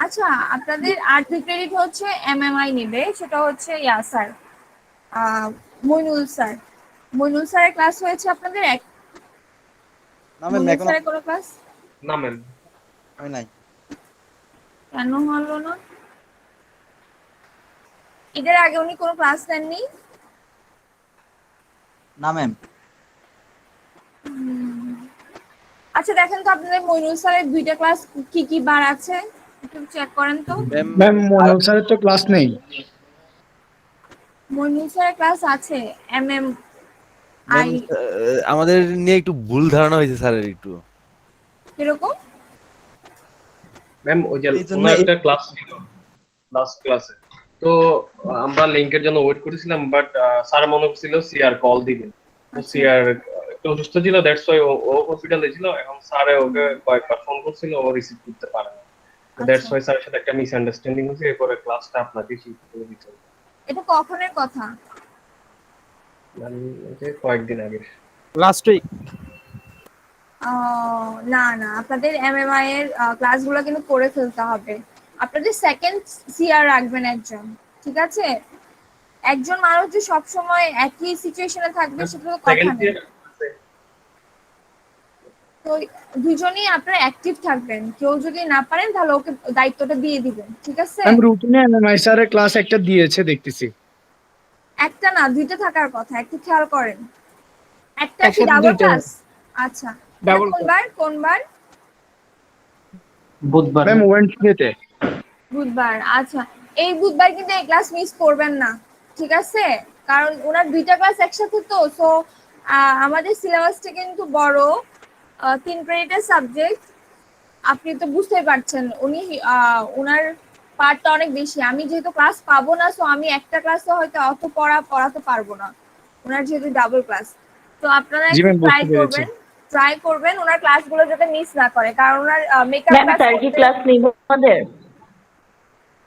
আচ্ছা, আপনাদের 8 ক্রেডিট হচ্ছে এমএমআই নেবে, সেটা হচ্ছে স্যার, আহ, মইনুল স্যার। মইনুল স্যারের ক্লাস হয়েছে আপনাদের না ম্যাম, মইনুল এখনো স্যারের কোনো ক্লাস না ম্যাম। হয় নাই। কেন হলো না? ঈদের আগে উনি কোনো ক্লাস নেননি? না ম্যাম। আচ্ছা, দেখেন তো আপনাদের মইনুল স্যারের 2টা ক্লাস কি কি বার আছে, একটু চেক করেন তো। ম্যাম ম্যাম মনোজ স্যারের তো ক্লাস নেই। মইনুল স্যারের ক্লাস আছে এমএম ম্যাম আই। আমাদের নিয়ে একটু ভুল ধারণা হয়েছে স্যারের একটু। কিরকম? ম্যাম ওই যে এই জন্য ওনার একটা ক্লাস ছিল লাস্ট ক্লাসে, তো আমরা লিংকের জন্য ওয়েট করেছিলাম, বাট স্যার মনে করছিল সিআর কল দিবেন। তো আচ্ছা সিআর একটু অসুস্থ ছিল, দ্যাটস ওয়াই ও হসপিটালে ছিল। এখন স্যারে ওকে কয়েকবার ফোন করছিল, ও রিসিভ করতে পারে না। দ্যাটস আচ্ছা, ওয়াই স্যারের সাথে একটা মিসআন্ডারস্ট্যান্ডিং হয়েছে, এরপরে ক্লাসটা আপনাকে শিফট করে দিতে হবে। এটা কখনের কথা? মানে এই যে কয়েকদিন আগে। Last week. না না, আপনাদের এমএমআই এর ক্লাসগুলো কিন্তু করে ফেলতে হবে। আপনাদের সেকেন্ড সিআর রাখবেন একজন, ঠিক আছে? একজন মানুষ যে সবসময় একই সিচুয়েশনে থাকবে সেটা তো কথা সেকেন্ড নেই। ইয়ার তো দুজনেই আপনারা অ্যাক্টিভ থাকবেন, কেউ যদি না পারেন তাহলে ওকে দায়িত্বটা দিয়ে দিবেন, ঠিক আছে? ম্যাম রুটিনে এমএমআই স্যারের ক্লাস একটা দিয়েছে দেখতেছি। একটা না, 2টা থাকার কথা, একটু খেয়াল করেন। একটা কি একসাথে ডাবল দুইটা ক্লাস? আচ্ছা, এটা ডাবল ক্লাস। কোন বার? বুধবার। ম্যাম ওয়েডনেসডেতে। বুধবার। আচ্ছা, এই বুধবার কিন্তু এই ক্লাস মিস করবেন না, ঠিক আছে? কারণ ওনার 2টা ক্লাস একসাথে, তো সো আমাদের সিলেবাসটা কিন্তু বড়, 3 ক্রেডিটের সাবজেক্ট। আপনি তো বুঝতেই পারছেন, উনি ওনার পার্টটা অনেক বেশি। আমি যেহেতু ক্লাস পাবো না, সো আমি একটা ক্লাসে হয়তো অত পড়াতে পারবো না, ওনার যেহেতু ডাবল ক্লাস। তো আপনারা জি একটু ম্যাম, বুঝতে পেরেছি। ট্রাই করবেন ওনার ক্লাসগুলো যাতে মিস না করে, কারণ ওনার মেকআপ ম্যাম ক্লাস স্যার কি করতে। ক্লাস নিব আমাদের?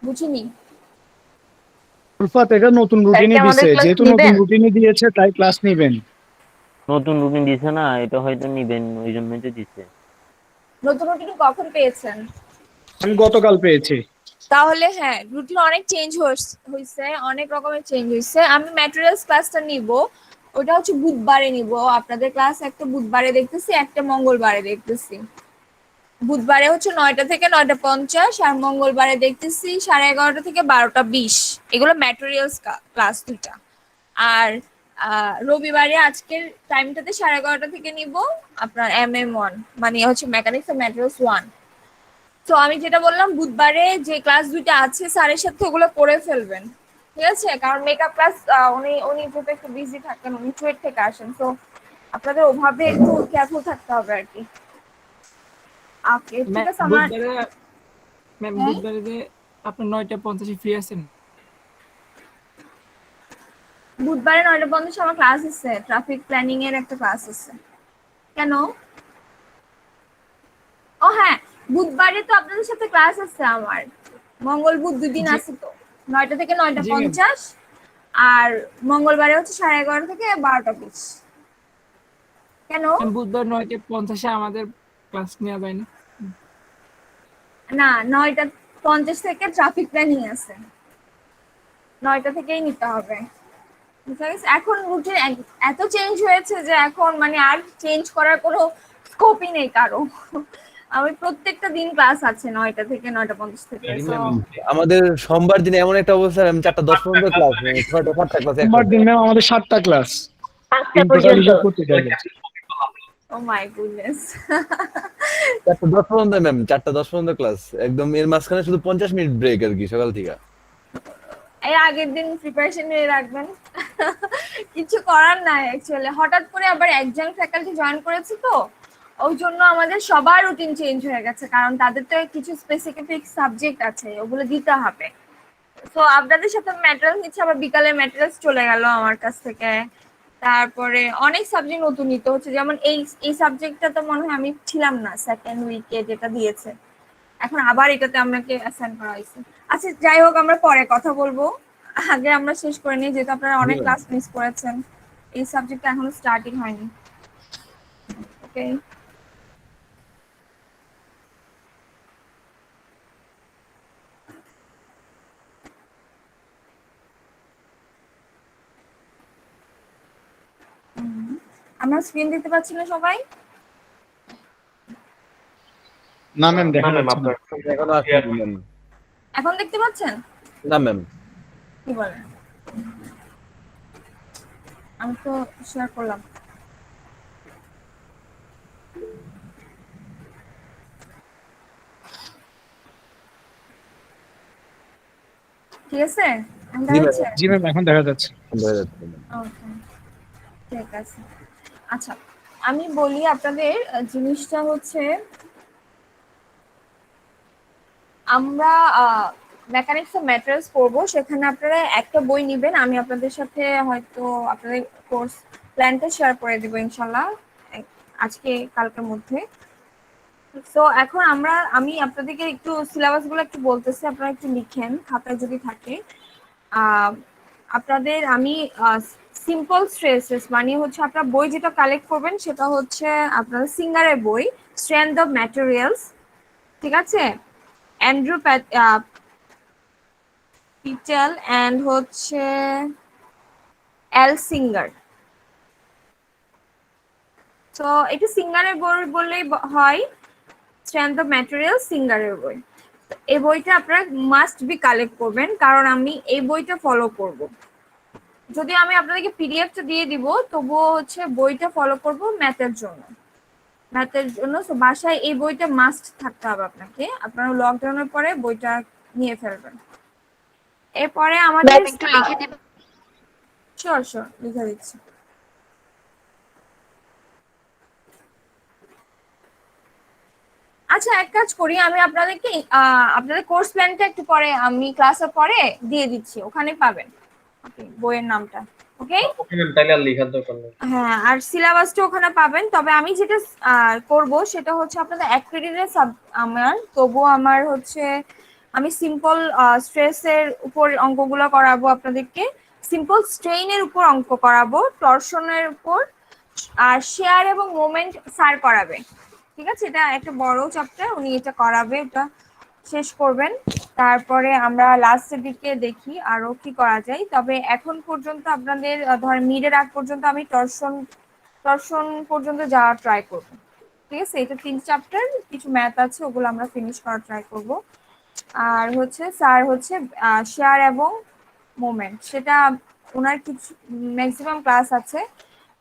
বুঝিনি। উলফাত, এটা নতুন স্যার কি রুটিনই আমাদের দিছে, ক্লাস যেহেতু নতুন নিবেন? রুটিনই দিয়েছে তাই ক্লাস নিবেন। নতুন রুটিন দিছে না, এটা হয়তো নিবেন, ওই জন্যই তো দিছে। নতুন রুটিন কখন পেয়েছেন? আমি গতকাল পেয়েছি। তাহলে হ্যাঁ, রুটিন অনেক চেঞ্জ হয়েছে, অনেক রকমের চেঞ্জ হয়েছে। আমি ম্যাটেরিয়ালস ক্লাসটা নিব, ওটা হচ্ছে বুধবারে নিব। আপনাদের ক্লাস একটা বুধবারে দেখতেছি, একটা মঙ্গলবারে দেখতেছি। বুধবারে হচ্ছে 9টা থেকে 9টা 50, আর মঙ্গলবারে দেখতেছি 11:30 থেকে 12টা 20। এগুলো ম্যাটেরিয়ালস ক্লাস 2টা। আর রবিবারে আজকের টাইমটাতে 11:30 থেকে নিব আপনার MM1, মানে হচ্ছে মেকানিক্স অফ ম্যাটেরিয়ালস 1। তো আমি যেটা বললাম, বুধবারে যে ক্লাস 2টা আছে স্যারের সাথে ওগুলো করে ফেলবেন, ঠিক আছে? কারণ মেকআপ ক্লাস উনি উনি যেহেতু একটু বিজি থাকেন, উনি চুয়েট থেকে আসেন, তো আপনাদের ওভাবে একটু কেয়ারফুল থাকতে হবে আর কি। ওকে, ঠিক আছে। আমার হ্যাঁ, বুধবারে যে আপনার 9টা 50 ফ্রি আছেন? বুধবারে 9টা 50 আমার ক্লাস আছে, ট্রাফিক প্ল্যানিং এর একটা ক্লাস আছে। কেন? ও হ্যাঁ, বুধবারে তো আপনাদের সাথে ক্লাস আছে আমার, মঙ্গল বুধ 2 দিন জি আছে তো, 9টা থেকে নয়টা জি ম্যাম। পঞ্চাশ আর মঙ্গলবারে হচ্ছে 11:30 থেকে 12টা 20। কেন? বুধবার 9টা 50 আমাদের ক্লাস নেওয়া যায় না। না, 9টা 50 থেকে ট্রাফিক প্ল্যানিং আছে, 9টা থেকেই নিতে হবে, বুঝতে গেছে? এখন রুটিন এত চেঞ্জ হয়েছে যে এখন মানে আর চেঞ্জ করার কোনো স্কোপই নেই কারো। আমি প্রত্যেকটা দিন ক্লাস আছে 9টা থেকে 9টা 50 থেকে, সো আমাদের সোমবার দিনে এমন একটা অবস্থা, আমি 4টা 10 পর্যন্ত ক্লাস, 6টা 7টা ক্লাস সোমবার একসাথে। দিন ম্যাম আমাদের 7টা ক্লাস, 5টা তিন টোটাল পর্যন্ত। হিসাব করতে গেলে। ও মাই গুডনেস। 4টা 10 পর্যন্ত ম্যাম, 4টা 10 পর্যন্ত ক্লাস একদম, এর মাঝখানে শুধু 50 মিনিট ব্রেক আর কি সকাল থেকে। এই আগের দিন প্রিপারেশন নিয়ে রাখবেন। কিছু করার নাই অ্যাকচুয়ালি, হঠাৎ করে আবার একজন ফ্যাকাল্টি জয়েন করেছে, তো ওই জন্য আমাদের সবার রুটিন চেঞ্জ হয়ে গেছে, কারণ তাদের তো কিছু স্পেসিফিক সাবজেক্ট আছে, ওগুলো দিতে হবে। তো আপনাদের সাথে ম্যাটেরিয়ালস নিচ্ছে, আবার বিকালে ম্যাটেরিয়ালস চলে গেল আমার কাছ থেকে। তারপরে অনেক সাবজেক্ট নতুন নিতে হচ্ছে, যেমন এই সাবজেক্টটা তো মনে হয় আমি ছিলাম না সেকেন্ড উইকে যেটা দিয়েছে, এখন আবার এটাতে আমাকে অ্যাসাইন করা হয়েছে। আচ্ছা, যাই হোক, আমরা পরে কথা বলবো, আগে আমরা শেষ করে নিই, যেহেতু আপনারা জি অনেক ম্যাম। ক্লাস মিস করেছেন। এই সাবজেক্টটা এখনো স্টার্টিং হয়নি। ওকে। আমার স্ক্রিন দেখতে পাচ্ছেন না সবাই? না ম্যাম দেখা না ম্যাম যাচ্ছে না। আপনার এখনো আসেনি ম্যাম। এখন দেখতে পাচ্ছেন? না ম্যাম। কি বলেন? আমি তো শেয়ার করলাম। ঠিক আছে, এখন জি দেখা ম্যাম। যাচ্ছে? জি ম্যাম এখন দেখা যাচ্ছে। দেখা যাচ্ছে ম্যাম। ওকে, ঠিক আছে। আচ্ছা, আমি বলি আপনাদের জিনিসটা হচ্ছে আমরা মেকানিক্স অফ ম্যাটেরিয়ালস পড়বো, সেখানে আপনারা একটা বই নেবেন। আমি আপনাদের সাথে হয়তো আপনাদের কোর্স প্ল্যানটা শেয়ার করে দিব ইনশাল্লাহ আজকে কালকের মধ্যে। তো এখন আমি আপনাদেরকে একটু সিলেবাস গুলো একটু বলতেছি, আপনারা একটু লিখেন খাতায় যদি থাকে। আহ, আপনাদের আমি সিম্পল স্ট্রেসেস মানে হচ্ছে আপনারা বই যেটা কালেক্ট করবেন সেটা হচ্ছে আপনাদের সিঙ্গারের বই, স্ট্রেংথ অফ ম্যাটেরিয়ালস, ঠিক আছে, অ্যান্ড্রু পিটেল অ্যান্ড হচ্ছে এল সিঙ্গার। তো এটা সিঙ্গারের বই বললেই হয়, স্ট্রেংথ অফ ম্যাটেরিয়াল সিঙ্গারের বই। এই বইটা আপনারা মাস্ট বি কালেক্ট করবেন, কারণ আমি এই বইটা ফলো করব। যদি আমি আপনাদেরকে পিডিএফটা দিয়ে দিব, তবুও হচ্ছে বইটা ফলো করব ম্যাথের জন্য। তো বাসায় এই বইটা মাস্ট থাকতে হবে আপনাকে। আপনারা লকডাউনের পরে বইটা নিয়ে ফেলবেন। এরপরে আমাদের একটু লিখে দিবেন। শিওর শিওর, লিখে দিচ্ছি। আচ্ছা, এক কাজ করি, আমি আপনাদেরকে আপনাদের কোর্স প্ল্যানটা একটু পরে আমি ক্লাসের পরে দিয়ে দিচ্ছি, ওখানে পাবেন বইয়ের নামটা। ওকে, ওকে ম্যাম, তাইলে আর লেখার দরকার নেই। হ্যাঁ, আর সিলেবাসটা ওখানে পাবেন। তবে আমি যেটা করব সেটা হচ্ছে আপনাদের এক ক্রেডিটের আমার, তবুও আমার হচ্ছে আমি সিম্পল স্ট্রেসের উপর অঙ্কগুলো করাবো আপনাদেরকে, সিম্পল স্ট্রেইনের উপর অঙ্ক করাবো, টর্শনের উপর, আর শেয়ার এবং মোমেন্ট স্যার করাবে। ঠিক আছে, এটা একটা বড় চ্যাপ্টার, উনি এটা করাবে, এটা শেষ করবেন। তারপরে আমরা লাস্টের দিকে দেখি আরো কি করা যায়। তবে এখন পর্যন্ত আপনাদের ধর মিডের আগ পর্যন্ত আমি টর্শন পর্যন্ত যাওয়া ট্রাই করব। ঠিক আছে, এটা 3 চ্যাপ্টার, কিছু ম্যাথ আছে, ওগুলো আমরা ফিনিশ করার ট্রাই করব। আর হচ্ছে স্যার হচ্ছে শেয়ার এবং মোমেন্ট, সেটা ওনার কিছু ম্যাক্সিমাম ক্লাস আছে,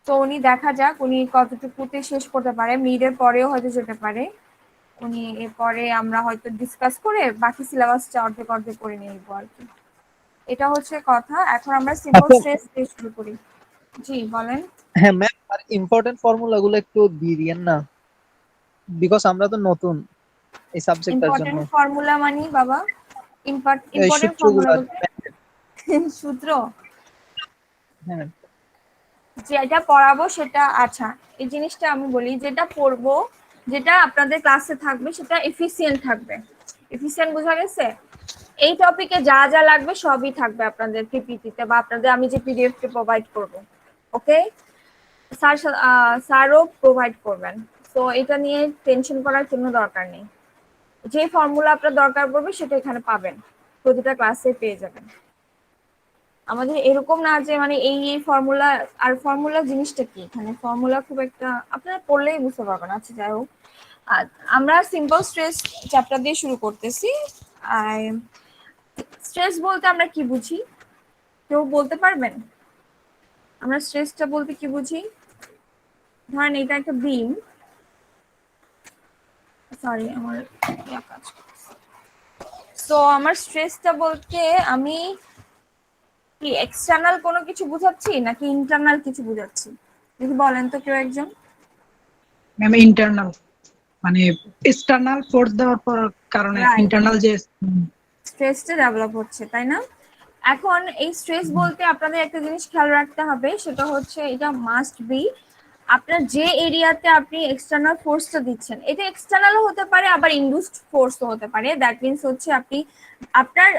তো উনি দেখা যাক উনি কতটুকুতে শেষ করতে পারে, মিডের পরেও হয়তো যেতে পারে উনি। এরপরে আমরা হয়তো ডিসকাস করে বাকি সিলেবাসটা অর্ধেক অর্ধেক করে নিব আর কি। এটা হচ্ছে কথা। এখন আমরা সিম্পল আচ্ছা। স্ট্রেস দিয়ে শুরু করি। জি বলেন। হ্যাঁ ম্যাম, আর ইম্পর্টেন্ট ফর্মুলা গুলো একটু দিয়ে দিয়েন না, বিকজ আমরা তো নতুন এই সাবজেক্টটার জন্য। ইম্পর্টেন্ট ফর্মুলা মানে বাবা, এই ইম্পর্টেন্ট সূত্রগুলো ফর্মুলা আর বলতে কি। সূত্র হ্যাঁ যেটা পড়াবো সেটা। আচ্ছা, এই জিনিসটা আমি বলি, যেটা পড়বো, যেটা আপনাদের ক্লাসে থাকবে সেটা এফিসিয়েন্ট থাকবে। এফিসিয়েন্ট বোঝা গেছে? এই টপিকে যা যা লাগবে সবই থাকবে আপনাদের পিপিটিতে বা আপনাদের আমি যে পিডিএফ কে প্রোভাইড করব। ওকে, স্যারও প্রোভাইড করবেন। তো এটা নিয়ে টেনশন করার কোনো দরকার নেই। যে ফর্মুলা আপনার দরকার পড়বে সেটা এখানে পাবেন, প্রতিটা ক্লাসে পেয়ে যাবেন। আমাদের এরকম না যে মানে এই ফর্মুলা, আর ফর্মুলা জিনিসটা কি, এখানে ফর্মুলা খুব একটা আপনারা পড়লেই বুঝতে পারবেন। আচ্ছা যাই হোক, আর আমরা সিম্পল স্ট্রেস চ্যাপ্টার দিয়ে শুরু করতেছি। আর স্ট্রেস বলতে আমরা কি বুঝি, কেউ বলতে পারবেন? আমরা স্ট্রেসটা বলতে কি বুঝি? ধরেন এটা একটা বিম, সরি আমার কাজ। তো আমার স্ট্রেসটা বলতে আমি কি এক্সটার্নাল কোনো কিছু বুঝাচ্ছি নাকি ইন্টারনাল কিছু বুঝাচ্ছি, যদি বলেন তো কেউ একজন। ম্যাম ইন্টারনাল, মানে এক্সটার্নাল ফোর্স দেওয়ার পর কারণে Right. ইন্টারনাল যে স্ট্রেসটা ডেভেলপ হচ্ছে, তাই না? এখন এই স্ট্রেস বলতে আপনাদের একটা জিনিস খেয়াল রাখতে হবে, সেটা হচ্ছে এটা মাস্ট বি আপনার যে এরিয়াতে আপনি এক্সটার্নাল ফোর্সটা দিচ্ছেন, এটা এক্সটার্নালও হতে পারে আবার ইনডিউসড ফোর্সও হতে পারে। দ্যাট মিনস হচ্ছে আপনি আপনার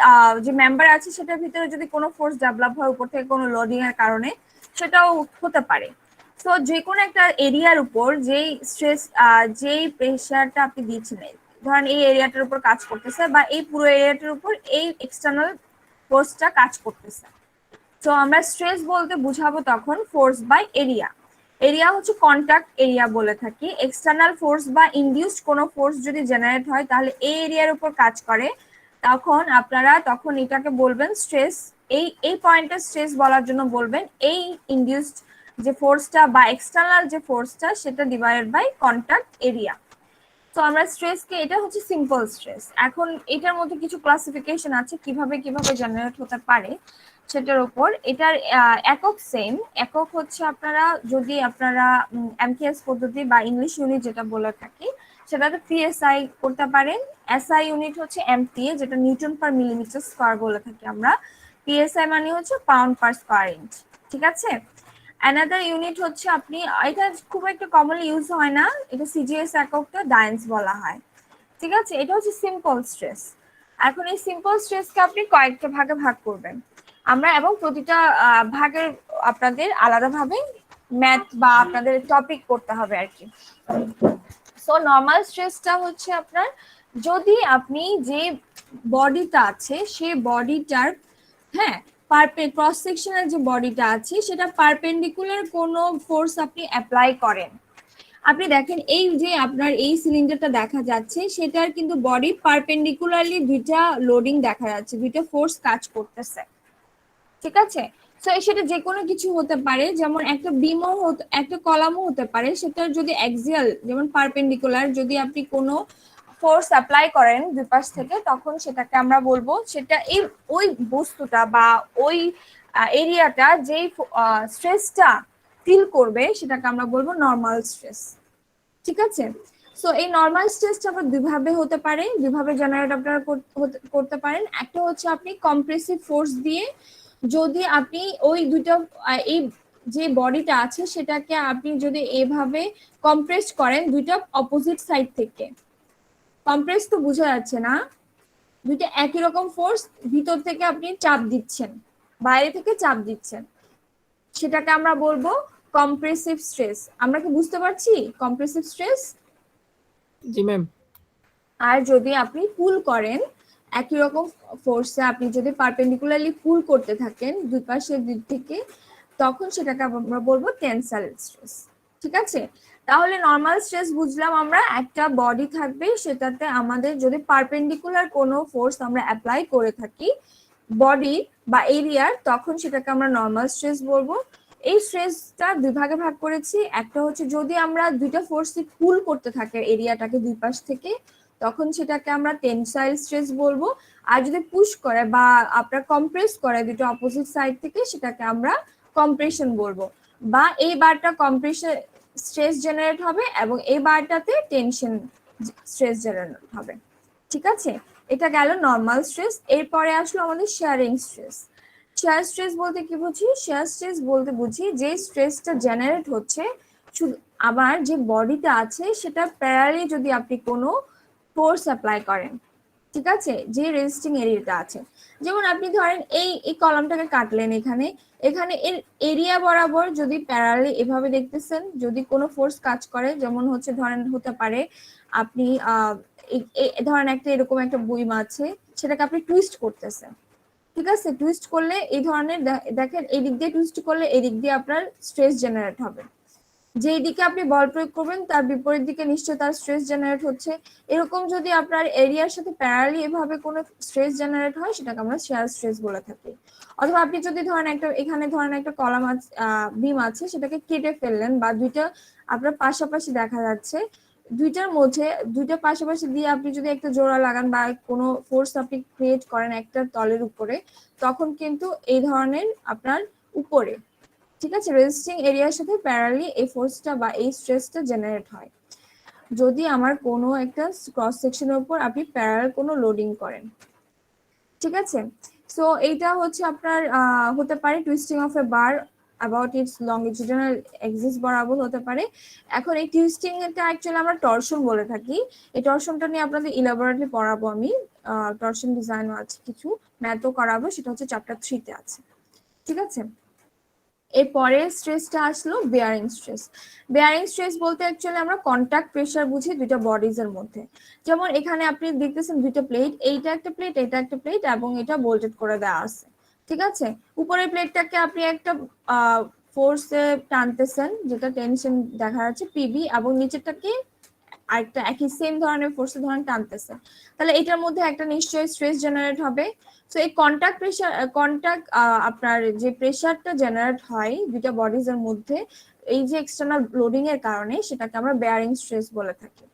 যে মেম্বার আছে সেটার ভিতরে যদি কোনো ফোর্স ডেভেলপ হয় উপর থেকে কোনো লোডিং এর কারণে, সেটাও হতে পারে। তো যে কোনো একটা এরিয়ার উপর যেই স্ট্রেস যেই প্রেশারটা আপনি দিচ্ছেন, ধরেন এই এরিয়াটার উপর কাজ করতেছে বা এই পুরো এরিয়াটার উপর এই এক্সটার্নাল ফোর্সটা কাজ করতেছে। তো আমরা স্ট্রেস বলতে বুঝাবো তখন ফোর্স বাই এরিয়া। এরিয়া হচ্ছে কন্টাক্ট এরিয়া বলে থাকি। এক্সটার্নাল ফোর্স বা ইনডিউসড কোনো ফোর্স যদি জেনারেট হয় তাহলে এই এরিয়ার উপর কাজ করে, তখন এটাকে বলবেন স্ট্রেস। এই পয়েন্টে স্ট্রেস বলার জন্য বলবেন এই ইনডিউসড যে ফোর্সটা বা এক্সটার্নাল যে ফোর্সটা সেটা ডিভাইডেড বাই কন্টাক্ট এরিয়া। তো আমরা স্ট্রেসকে, এটা হচ্ছে সিম্পল স্ট্রেস। এখন এটার মধ্যে কিছু ক্লাসিফিকেশন আছে কিভাবে কিভাবে জেনারেট হতে পারে সেটার উপর। এটার একক সেম। একক হচ্ছে যদি আপনারা এমকেএস পদ্ধতি বা ইংলিশ ইউনিট যেটা বলে থাকি সেটাতে পিএসআই করতে পারেন। এসআই ইউনিট হচ্ছে এমপিএ, যেটা নিউটন পার মিলিমিটার স্কয়ার বলে থাকি আমরা। পিএসআই মানে হচ্ছে পাউন্ড পার স্কয়ার ইঞ্চ। ঠিক আছে। অ্যানাদার ইউনিট হচ্ছে এটা খুব একটা কমনলি ইউজ হয় না, এটা সিজিএস এককটা ডায়েন্স বলা হয়। ঠিক আছে। এটা হচ্ছে সিম্পল স্ট্রেস। এখন এই সিম্পল স্ট্রেসকে আপনি কয়েকটা ভাগে ভাগ করবেন আমরা, এবং প্রতিটা ভাগের আপনাদের আলাদাভাবে ম্যাথ বা আপনাদের টপিক করতে হবে আর কি। সো নর্মাল স্ট্রেসটা হচ্ছে যদি আপনি যে বডিটা আছে সেই বডিটার, হ্যাঁ, ক্রস সেকশনের যে বডিটা আছে সেটা পারপেন্ডিকুলার কোনো ফোর্স আপনি অ্যাপ্লাই করেন। আপনি দেখেন এই যে আপনার এই সিলিন্ডারটা দেখা যাচ্ছে সেটার কিন্তু বডি পারপেন্ডিকুলারলি দুইটা লোডিং দেখা যাচ্ছে, দুইটা ফোর্স কাজ করতেছে। ঠিক আছে। তো সেটা যে কোনো কিছু হতে পারে, যেমন একটা বিমও একটা কলামও হতে পারে। সেটা যদি অ্যাক্সিয়াল যেমন পারপেন্ডিকুলার যদি আপনি কোনো ফোর্স অ্যাপ্লাই করেন দুই পাশ থেকে, তখন সেটাকে আমরা বলবো সেটা ওই বস্তুটা বা ওই এরিয়াটা যেই স্ট্রেসটা ফিল করবে সেটাকে আমরা বলবো নর্মাল স্ট্রেস। ঠিক আছে। সো এই নর্মাল স্ট্রেসটা আবার দুইভাবে হতে পারে, দুইভাবে জেনারেট আপনারা করতে পারেন। একটা হচ্ছে আপনি কম্প্রেসিভ ফোর্স দিয়ে, যদি আপনি ওই দুইটা এই যে বডিটা আছে সেটাকে আপনি যদি এভাবে কম্প্রেস করেন দুইটা অপোজিট সাইড থেকে, কম্প্রেস তো বোঝা যাচ্ছে না, দুইটা একই রকম ফোর্স ভিতর থেকে আপনি চাপ দিচ্ছেন, বাইরে থেকে চাপ দিচ্ছেন, সেটাকে আমরা বলবো কম্প্রেসিভ স্ট্রেস। আমরা কি বুঝতে পারছি কম্প্রেসিভ স্ট্রেস? জি ম্যাম। আর যদি আপনি পুল করেন একই রকম ফোর্সে, আপনি যদি পারপেন্ডিকুলারলি পুল করতে থাকেন দুই পাশের দিক থেকে, তখন সেটাকে আমরা বলবো টেনসাইল স্ট্রেস। ঠিক আছে। তাহলে নর্মাল স্ট্রেস বুঝলাম আমরা, একটা বডি থাকবে সেটাতে আমাদের যদি পারপেন্ডিকুলার কোনো ফোর্স আমরা অ্যাপ্লাই করে থাকি বডি বা এরিয়ার, তখন সেটাকে আমরা নর্মাল স্ট্রেস বলবো। এই স্ট্রেসটা দুই ভাগে ভাগ করেছি। একটা হচ্ছে যদি আমরা দুইটা ফোর্সে পুল করতে থাকি এরিয়াটাকে দুই পাশ থেকে, তখন সেটাকে আমরা টেনসাইল স্ট্রেস বলবো। আর যদি পুশ করে বা আপনার কম্প্রেস করে দুটো অপোজিট সাইড থেকে, সেটাকে আমরা কম্প্রেশন বলবো। বা এই বারটা কম্প্রেশন স্ট্রেস জেনারেট হবে এবং এই বারটাতে টেনশন স্ট্রেস জেনারেট হবে। ঠিক আছে। এটা গেল নর্মাল স্ট্রেস। এরপরে আসলো আমাদের শেয়ারিং স্ট্রেস। শেয়ার স্ট্রেস বলতে কি বুঝি? শেয়ার স্ট্রেস বলতে বুঝি যে স্ট্রেসটা জেনারেট হচ্ছে শুধু আবার যে বডিটা আছে সেটা প্যারালি যদি আপনি কোনো ফোর্স অ্যাপ্লাই করেন। ঠিক আছে। যে রেজিস্টিং এরিয়াটা আছে, যেমন আপনি ধরেন এই কলামটাকে কাটলেন, এখানে এর এরিয়া বরাবর যদি প্যারালি এভাবে দেখতেছেন, যদি কোনো ফোর্স কাজ করে, যেমন হচ্ছে ধরেন হতে পারে আপনি ধরেন এরকম একটা বুইম আছে, সেটাকে আপনি টুইস্ট করতেছেন। ঠিক আছে। টুইস্ট করলে এই ধরনের দেখেন এই দিক দিয়ে টুইস্ট করলে এই দিক দিয়ে আপনার স্ট্রেস জেনারেট হবে। যেই দিকে আপনি বল প্রয়োগ করবেন তার বিপরীত দিকে নিশ্চয়ই তার স্ট্রেস জেনারেট হচ্ছে। এরকম যদি আপনার এরিয়ার সাথে প্যারালি এভাবে কোনো স্ট্রেস জেনারেট হয় সেটাকে আমরা শেয়ার স্ট্রেস বলে থাকি। অথবা আপনি যদি ধরেন এখানে ধরেন একটা কলাম বিম আছে, সেটাকে কেটে ফেললেন বা দুইটা আপনার পাশাপাশি দেখা যাচ্ছে, দুইটার মধ্যে দুইটা পাশাপাশি দিয়ে আপনি যদি একটা জোড়া লাগান বা কোনো ফোর্স আপনি ক্রিয়েট করেন একটা তলের উপরে, তখন কিন্তু এই ধরনের আপনার উপরে, ঠিক আছে, রেজিস্টিং এরিয়ার সাথে প্যারালি এই ফোর্সটা বা এই স্ট্রেসটা জেনারেট হয় যদি আমার কোনো একটা ক্রস সেকশনের উপর আপনি প্যারাল কোনো লোডিং করেন। ঠিক আছে। সো এইটা হচ্ছে আপনার হতে পারে twisting of A bar about its longitudinal axis বরাবর হতে পারে। এখন এই টুইস্টিং এটা অ্যাকচুয়ালি আমরা টরশন বলে থাকি। এই টরশনটা নিয়ে আপনাদের ইলাবোরেটলি পড়াবো আমি। টরশন ডিজাইন আছে, কিছু ম্যাথও করাবো, সেটা হচ্ছে চ্যাপ্টার 3 তে আছে। ঠিক আছে। এরপরে স্ট্রেসটা আসলো বেয়ারিং স্ট্রেস। বেয়ারিং স্ট্রেস বলতে অ্যাকচুয়ালি আমরা কন্টাক্ট প্রেসার বুঝি দুইটা বডিজ এর মধ্যে। যেমন এখানে আপনি দেখতেছেন দুইটা প্লেট, এইটা একটা প্লেট, এটা একটা প্লেট, এবং এটা বোল্টেড করে দেওয়া আছে। ঠিক আছে। উপরের প্লেটটাকে আপনি একটা ফোর্সে টানতেছেন, যেটা টেনশন দেখা যাচ্ছে পিবি, এবং নিচেরটাকে আরেকটা একই সেম ধরনের ফোর্সে ধরেন টানতেছে, তাহলে এটার মধ্যে একটা নিশ্চয়ই স্ট্রেস জেনারেট হবে। সো এই কন্টাক্ট প্রেসার, কন্টাক্ট আপনার যে প্রেসারটা জেনারেট হয় দুইটা বডিজ এর মধ্যে এই যে এক্সটার্নাল লোডিং এর কারণে, সেটাকে আমরা বেয়ারিং স্ট্রেস বলে থাকি।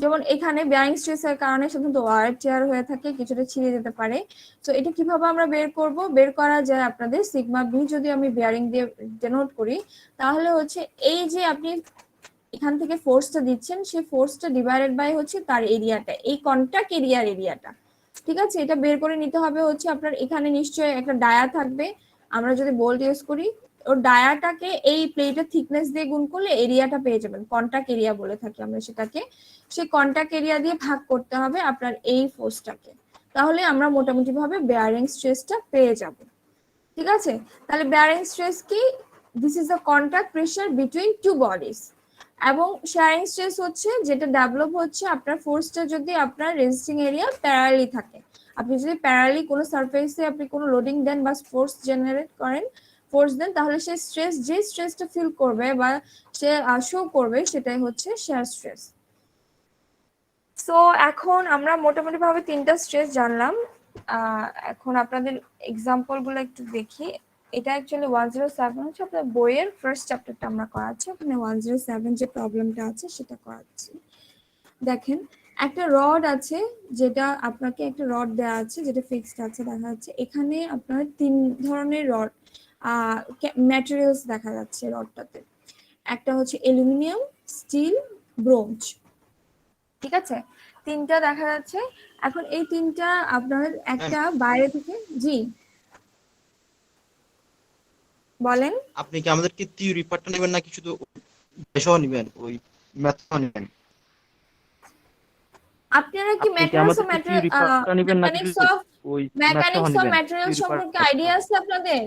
যেমন এখানে বেয়ারিং স্ট্রেস এর কারণে সাধারণত ওয়ার টিয়ার হয়ে থাকে, কিছুটা ছিঁড়ে যেতে পারে। তো এটা কিভাবে আমরা বের করব? বের করা যায় আপনাদের সিগমা বি যদি আমি বেয়ারিং দিয়ে ডেনোট করি, তাহলে হচ্ছে এই যে আপনি এখান থেকে ফোর্সটা দিচ্ছেন, সেই ফোর্সটা ডিভাইডেড বাই হচ্ছে তার এরিয়াটা, এই কন্টাক্ট এরিয়ার এরিয়াটা। ঠিক আছে, এটা বের করে নিতে হবে হচ্ছে আপনার এখানে নিশ্চয়ই একটা ডায়া থাকবে, আমরা যদি বোল্ট ইউজ করি, ওর ডায়াটাকে এই প্লেটের থিকনেস দিয়ে গুণ করলে এরিয়াটা পেয়ে যাবেন, কন্টাক্ট এরিয়া বলে থাকি আমরা সেটাকে। সেই কন্টাক্ট এরিয়া দিয়ে ভাগ করতে হবে আপনার এই ফোর্সটাকে, তাহলে আমরা মোটামুটি ভাবে বেয়ারিং স্ট্রেসটা পেয়ে যাব। ঠিক আছে, তাহলে বেয়ারিং স্ট্রেস কি? This is the contact pressure between two bodies. এবং শেয়ারিং স্ট্রেস হচ্ছে যেটা ডেভেলপ হচ্ছে আপনার ফোর্সটা যদি আপনার রেজিস্টিং এরিয়া প্যারালি থাকে, আপনি যদি প্যারালি কোনো সারফেসে আপনি কোনো লোডিং দেন বা ফোর্স জেনারেট করেন, ফোর্স দেন, তাহলে সেই স্ট্রেস, যে স্ট্রেসটা ফিল করবে বা সে শো করবে, সেটাই হচ্ছে শেয়ার স্ট্রেস। সো এখন আমরা মোটামুটি ভাবে তিনটা স্ট্রেস জানলাম। এখন আপনাদের এক্সাম্পল গুলো একটু দেখি। এটা অ্যাকচুয়ালি 107 হচ্ছে আপনার বইয়ের ফার্স্ট চ্যাপ্টারটা আমরা করাচ্ছি, ওখানে 107 যে প্রবলেমটা আছে সেটা করাচ্ছি। দেখেন, একটা রড আছে, যেটা আপনাকে একটা রড দেওয়া আছে যেটা ফিক্সড আছে, দেখা যাচ্ছে এখানে আপনার তিন ধরনের রড ম্যাটেরিয়ালস দেখা যাচ্ছে রডটাতে। একটা হচ্ছে অ্যালুমিনিয়াম, স্টিল, ব্রোঞ্জ। ঠিক আছে, তিনটা দেখা যাচ্ছে। এখন এই তিনটা আপনার একটা বাইরে থেকে, জি বলেন। আপনি কি আমাদেরকে থিওরি পার্টটা নেবেন নাকি শুধু বিষয় নেবেন, ওই ম্যাথ নেবেন? আপনারা কি মেকানিক্স অফ ম্যাটেরিয়াল সম্পর্কে আইডিয়া আছে আপনাদের?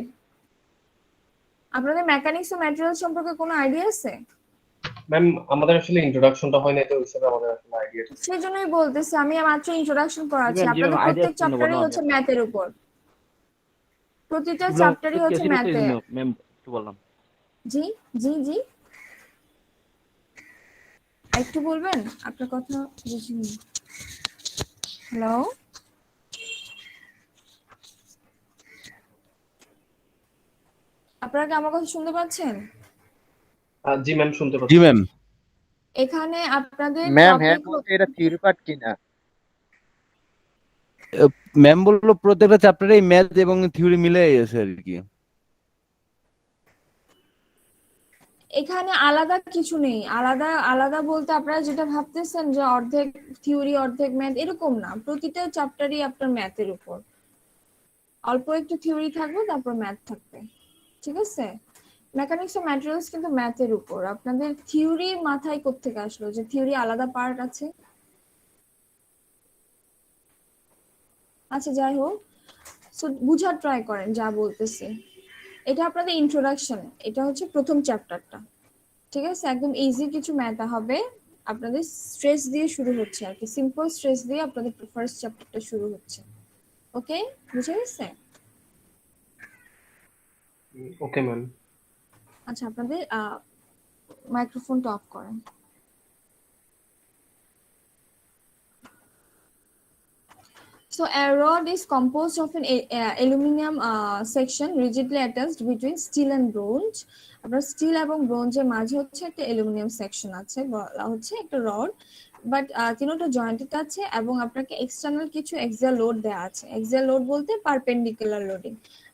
আপনাদের মেকানিক্স অফ ম্যাটেরিয়াল সম্পর্কে কোনো আইডিয়া আছে? ম্যাম আমাদের আসলে ইন্ট্রোডাকশনটা হয় না, তো ওই হিসেবে আমাদের আসলে আইডিয়া। সেজন্যই বলতেছি, আমি মাত্র ইন্ট্রোডাকশন করাচ্ছি। জি ম্যাম, আপনাদের idea প্রত্যেক ছিল, চ্যাপ্টারই বলো হচ্ছে আগে। ম্যাথের উপর, প্রতিটা চ্যাপ্টারই হচ্ছে ম্যাথে। ম্যাম একটু বললাম। জি জি জি, একটু বলবেন, আপনার কথা বুঝিনি। হ্যালো, আপনারা কি আমার কথা শুনতে পাচ্ছেন? জি ম্যাম, শুনতে জি পাচ্ছি। ম্যাম। এখানে আপনাদের ম্যাম হ্যাঁ টপিক, বলতে এটা থিওরি পার্ট কিনা? ম্যাম বললো প্রত্যেকটা চ্যাপ্টারে ম্যাথ এবং থিওরি মিলে আছে আর কি। এখানে আলাদা কিছু নেই। আলাদা আলাদা বলতে আপনারা যেটা ভাবতেছেন যে অর্ধেক থিওরি অর্ধেক ম্যাথ, এরকম না। প্রতিটা চ্যাপ্টারই আপনার ম্যাথের উপর, অল্প একটু থিওরি থাকবে, তারপর ম্যাথ থাকবে। ঠিক আছে, মেকানিক্স অফ ম্যাটেরিয়ালস কিন্তু ম্যাথের উপর। আপনাদের থিওরি মাথায় কোত্থেকে আসলো যে থিওরি আলাদা পার্ট আছে? আচ্ছা যাই হোক, সো বুঝার ট্রাই করেন যা বলতেছি। এটা আপনাদের ইন্ট্রোডাকশন, এটা হচ্ছে প্রথম চ্যাপ্টারটা। ঠিক আছে, একদম ইজি কিছু ম্যাথ হবে, আপনাদের স্ট্রেস দিয়ে শুরু হচ্ছে আর কি, সিম্পল স্ট্রেস দিয়ে আপনাদের ফার্স্ট চ্যাপ্টারটা শুরু হচ্ছে। ওকে, বুঝে গেছে? Okay ma'am. আচ্ছা, আপনাদের মাইক্রোফোনটা অফ করেন। So a rod is composed of an aluminum section rigidly attached between steel and bronze. আপনার স্টিল এবং ব্রোঞ্জের মাঝে হচ্ছে একটা অ্যালুমিনিয়াম সেকশন আছে, বলা হচ্ছে একটা রড, বাট তিনটা জয়েন্টেড আছে এবং আপনাকে এক্সটার্নাল কিছু এক্সিয়াল লোড দেওয়া আছে। এক্সিয়াল লোড বলতে পারপেন্ডিকুলার লোডিং,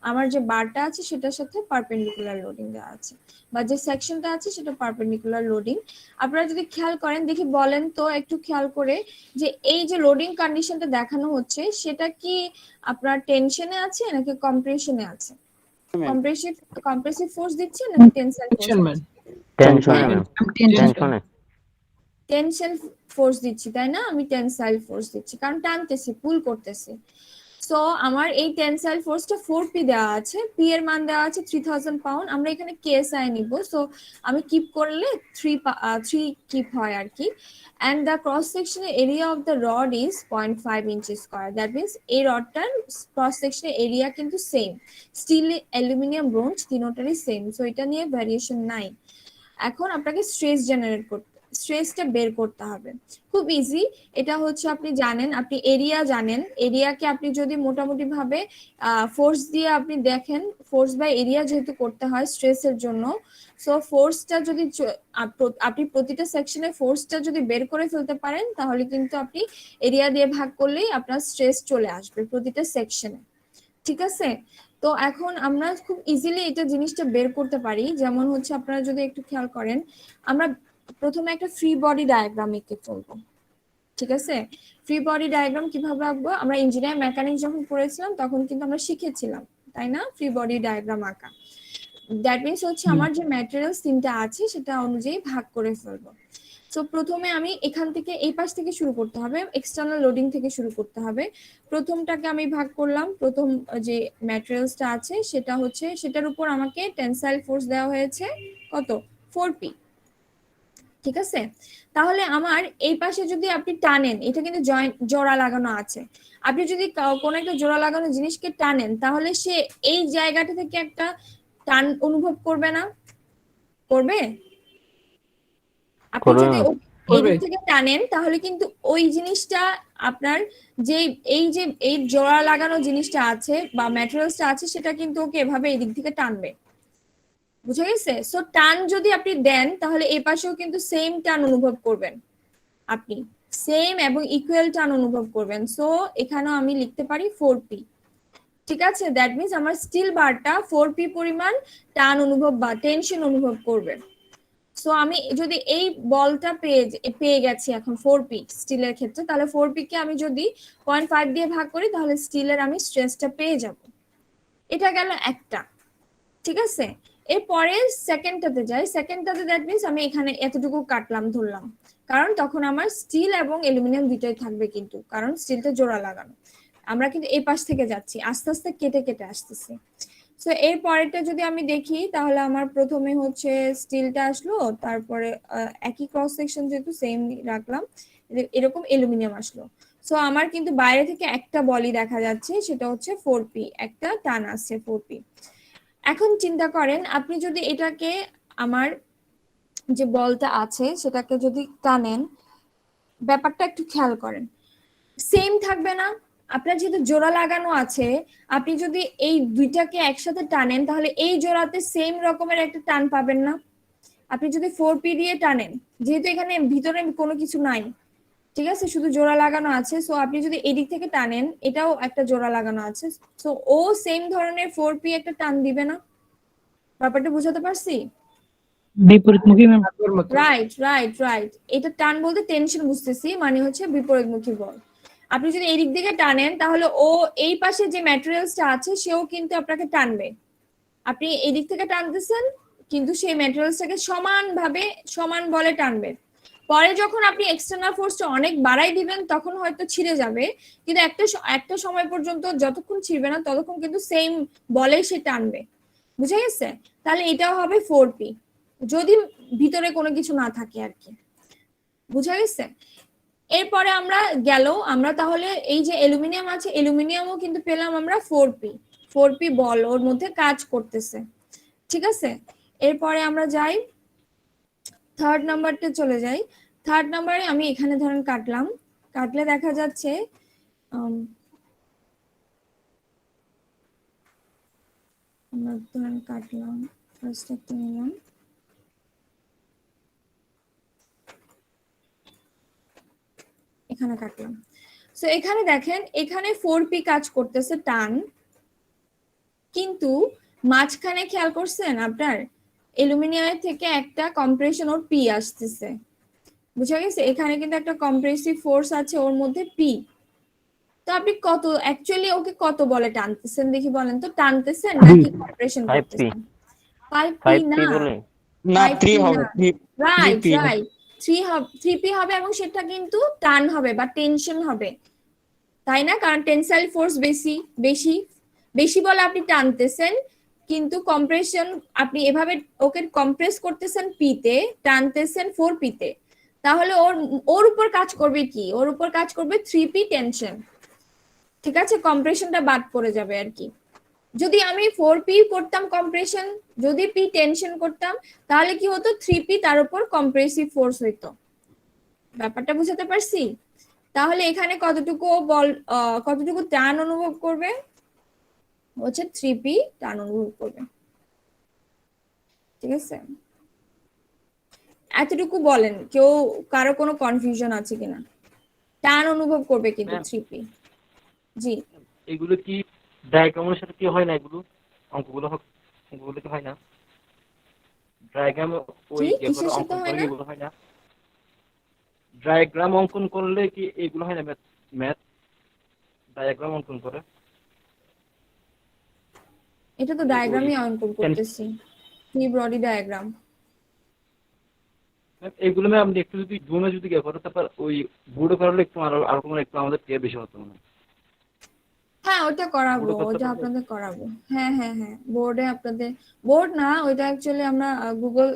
আমার যে বারটা আছে সেটার সাথে পারপেন্ডিকুলার লোডিং দেওয়া আছে, বা যে সেকশনটা আছে সেটা পারপেন্ডিকুলার লোডিং। আপনারা যদি খেয়াল করেন, দেখি বলেন তো একটু খেয়াল করে, যে এই যে লোডিং কন্ডিশনটা দেখানো হচ্ছে সেটা কি আপনার টেনশনে আছে নাকি কম্প্রেশনে আছে? কম্প্রেসিভ ফোর্স দিচ্ছে নাকি টেনসাইল ফোর্স? টেনশন ফোর্স দিচ্ছি, তাই না? আমি টেনসাইল ফোর্স দিচ্ছি কারণ টানতেছি, পুল করতেছি। সো আমার এই টেনসাইল ফোর্সটা 4p দেওয়া আছে, p এর মান দেওয়া আছে 3000 পাউন্ড। আমরা এখানে কেএসআই নিব, সো আমি কিপ করলে 3 কিপ হয় আর কি। and the cross sectional area of the rod is 0.5 inches square, that means এই রডটার ক্রস সেকশনাল এরিয়া কিন্তু সেম, স্টিল অ্যালুমিনিয়াম ব্রোঞ্জ তিনটারই সেম, সো এটা নিয়ে ভ্যারিয়েশন নাই। এখন আপনাকে স্ট্রেসটা বের করতে হবে, খুব ইজি। এটা হচ্ছে আপনি জানেন, আপনি এরিয়া জানেন, এরিয়াকে আপনি যদি মোটামুটি ভাবে ফোর্স দিয়ে আপনি দেখেন, ফোর্স বাই এরিয়া যেহেতু করতে হয় স্ট্রেসের জন্য, সো ফোর্সটা যদি আপনি প্রতিটা সেকশনে ফোর্সটা যদি বের করে ফেলতে পারেন, তাহলে কিন্তু আপনি এরিয়া দিয়ে ভাগ করলেই আপনার স্ট্রেস চলে আসবে প্রতিটা সেকশনে, ঠিক আছে? তো এখন আমরা খুব ইজিলি এটা জিনিসটা বের করতে পারি। যেমন হচ্ছে আপনারা যদি একটু খেয়াল করেন, আমরা প্রথমে একটা ফ্রি বডি ডায়াগ্রাম এঁকে ফেলবো, ঠিক আছে? ফ্রি বডি ডায়াগ্রাম কিভাবে আঁকবো, আমরা ইঞ্জিনিয়ার মেকানিক্স যখন পড়েছিলাম তখন কিন্তু আমরা শিখেছিলাম, তাই না? ফ্রি বডি ডায়াগ্রাম আঁকা, দ্যাট মিনস হচ্ছে আমার যে ম্যাটেরিয়ালস তিনটা আছে সেটা অনুযায়ী ভাগ করে ফেলবো। সো প্রথমে আমি এখান থেকে এই পাশ থেকে শুরু করতে হবে, এক্সটার্নাল লোডিং থেকে শুরু করতে হবে। প্রথমটাকে আমি ভাগ করলাম, প্রথম যে ম্যাটেরিয়ালসটা আছে সেটা হচ্ছে, সেটার উপর আমাকে টেনসাইল ফোর্স দেওয়া হয়েছে কত, 4p, ঠিক আছে? তাহলে আমার এই পাশে যদি আপনি টানেন, এটা কিন্তু জয়েন্ট জোড়া লাগানো আছে, আপনি যদি কোনো একটা জোড়া লাগানো জিনিসকে টানেন, তাহলে সে এই জায়গাটা থেকে একটা টান অনুভব করবে না? করবে? আপনি যদি এই দিক থেকে টানেন তাহলে কিন্তু ওই জিনিসটা আপনার যে এই জোড়া লাগানো জিনিসটা আছে বা ম্যাটেরিয়ালসটা আছে সেটা কিন্তু ওকে এভাবে এই দিক থেকে টানবে, বুঝা গেছে? সো টান যদি আপনি দেন তাহলে এই পাশেও কিন্তু সেম টান অনুভব করবেন, আপনি সেম এবং ইকুয়াল টান অনুভব করবেন। সো এখানেও আমি লিখতে পারি 4p, ঠিক আছে? দ্যাট মিনস আমার স্টিল বারটা 4p পরিমাণ টান অনুভব বা টেনশন অনুভব করবে। সো আমি যদি এই বলটা পেয়ে গেছি এখন 4p স্টিলের ক্ষেত্রে, তাহলে 4p কে আমি যদি 0.5 দিয়ে ভাগ করি তাহলে স্টিলের আমি স্ট্রেসটা পেয়ে যাব। এটা গেল একটা, ঠিক আছে? এরপরে সেকেন্ডটাতে যাই, সেকেন্ডটাতে দ্যাট মিনস আমি এখানে এতটুকু কাটলাম ধরলাম, কারণ তখন আমার স্টিল এবং অ্যালুমিনিয়াম দুটোই থাকবে কিন্তু, কারণ স্টিলটা জোড়া লাগানো। আমরা কিন্তু এই পাশ থেকে যাচ্ছি, আস্তে আস্তে কেটে কেটে আসতেছি। সো এর পরেরটা যদি আমি দেখি তাহলে আমার প্রথমে হচ্ছে স্টিলটা আসলো, তারপরে একই ক্রস সেকশন যেহেতু সেম রাখলাম, এরকম অ্যালুমিনিয়াম আসলো। সো আমার কিন্তু বাইরে থেকে একটা বলই দেখা যাচ্ছে, সেটা হচ্ছে 4p, একটা টান আসছে 4p। এখন চিন্তা করেন আপনি যদি এটাকে, আমার যে বলটা আছে সেটাকে যদি টানেন, ব্যাপারটা একটু খেয়াল করেন, সেম থাকবে না? আপনার যেহেতু জোড়া লাগানো আছে, আপনি যদি এই দুইটাকে একসাথে টানেন তাহলে এই জোড়াতে সেম রকমের একটা টান পাবেন না? আপনি যদি 4p দিয়ে টানেন, যেহেতু এখানে ভিতরে কোনো কিছু নাই, ঠিক আছে, শুধু জোড়া লাগানো আছে, সো আপনি যদি এদিক থেকে টানেন, এটাও একটা জোড়া লাগানো আছে, সো ও সেম ধরনের 4p একটা টান দিবে না? ব্যাপারটা বুঝাতে পারছি? বিপরীতমুখী ম্যাম। রাইট রাইট রাইট, এটা টান বলতে টেনশন বুঝতেছি, মানে হচ্ছে বিপরীতমুখী বল। আপনি যদি এই দিক থেকে টানেন তাহলে ও এই পাশে যে ম্যাটেরিয়ালসটা আছে সেও কিন্তু আপনাকে টানবে। আপনি এই দিক থেকে টানতেছেন কিন্তু সেই ম্যাটেরিয়ালসটাকে সমানভাবে সমান বলে টানবে। পরে যখন আপনি এক্সটার্নাল ফোর্সটা অনেক বাড়াই দিবেন তখন হয়তো ছিঁড়ে যাবে, কিন্তু একটা সময় পর্যন্ত যতক্ষণ ছিঁড়বে না ততক্ষণ কিন্তু সেম বলে সে টানবে, বুঝা গেছে? তাহলে এটাও হবে 4p যদি ভিতরে কোনো কিছু না থাকে আর কি, বুঝা গেছে? এরপরে আমরা তাহলে এই যে অ্যালুমিনিয়াম আছে, অ্যালুমিনিয়ামও কিন্তু পেলাম আমরা 4p বল ওর মধ্যে কাজ করতেছে, ঠিক আছে? এরপরে আমরা যাই থার্ড নাম্বারটা, চলে যাই থার্ড নাম্বারে। আমি এখানে ধরেন কাটলে দেখা যাচ্ছে আমরা ধরেন কাটলাম, ফার্স্ট একটা নিলাম, এখানে কাটলাম। সো এখানে দেখেন, এখানে 4p কাজ করতেছে টান, কিন্তু মাঝখানে খেয়াল করছেন আপনার অ্যালুমিনিয়ামের থেকে একটা কম্প্রেশন ওর p আসতেছে, বুঝা গেছে? এখানে কিন্তু একটা কম্প্রেসিভ ফোর্স আছে ওর মধ্যে p। তো আপনি কত অ্যাকচুয়ালি ওকে কত বলে টানতেছেন দেখি বলেন তো, টানতেছেন নাকি কম্প্রেশন 5p করতেছেন? 5p 5p না, বলে না 5p 3 হবে না। রাইট রাইট, 3p হবে এবং সেটা কিন্তু টান হবে বা টেনশন হবে, তাই না? কারণ টেনসাইল ফোর্স বেশি বেশি বেশি বলে আপনি টানতেছেন, কিন্তু কম্প্রেশন আপনি এভাবে ওকে কম্প্রেস করতেছেন পি তে, টানতেছেন 4p তে, তাহলে ওর ওর উপর কাজ করবে কি? ওর উপর কাজ করবে 3p টেনশন। ঠিক আছে, কম্প্রেশনটা বাদ পড়ে যাবে আর কি। যদি আমি 4p করতাম কম্প্রেশন, যদি p টেনশন করতাম, তাহলে কি হতো? 3p তার উপর কম্প্রেসিভ ফোর্স হইতো। ব্যাপারটা বুঝাতে পারছি? তাহলে এখানে কতটুকু বল কতটুকু টান অনুভব করবে? হচ্ছে 3p টান অনুভব করবে। ঠিক আছে, এতটুকু বলেন, কেউ কারো কোনো কনফিউশন আছে কিনা? টান অনুভব করবে কিন্তু 3p। জি, এগুলো কি ডায়াগ্রামের সাথে কি হয় না? এগুলো অঙ্কগুলো কি হয় না ডায়াগ্রাম? ওই কি কিসের সাথে অঙ্কন হয় করে না? এগুলো হয় না? ডায়াগ্রাম অঙ্কন করলে কি এগুলো হয় না? ম্যাথ ডায়াগ্রাম অঙ্কন করে এটা তো ওই ডায়াগ্রামই অঙ্কন টেন- করতেছি, ফ্রি বডি ডায়াগ্রাম। এগুলো আপনি একটু যদি জুমে যদি গিয়ে করো, তারপর ওই বোর্ডে করলে একটু আরো আরো কোনো একটু আমাদের টিয়া বেশি হতো মনে হয়। হ্যাঁ, ওটা করাবো, বোর্ডে করতে ওটা পারলে আপনাদের করাবো। হ্যাঁ হ্যাঁ হ্যাঁ, বোর্ডে আপনাদের, বোর্ড না ওইটা অ্যাকচুয়ালি আমরা গুগল,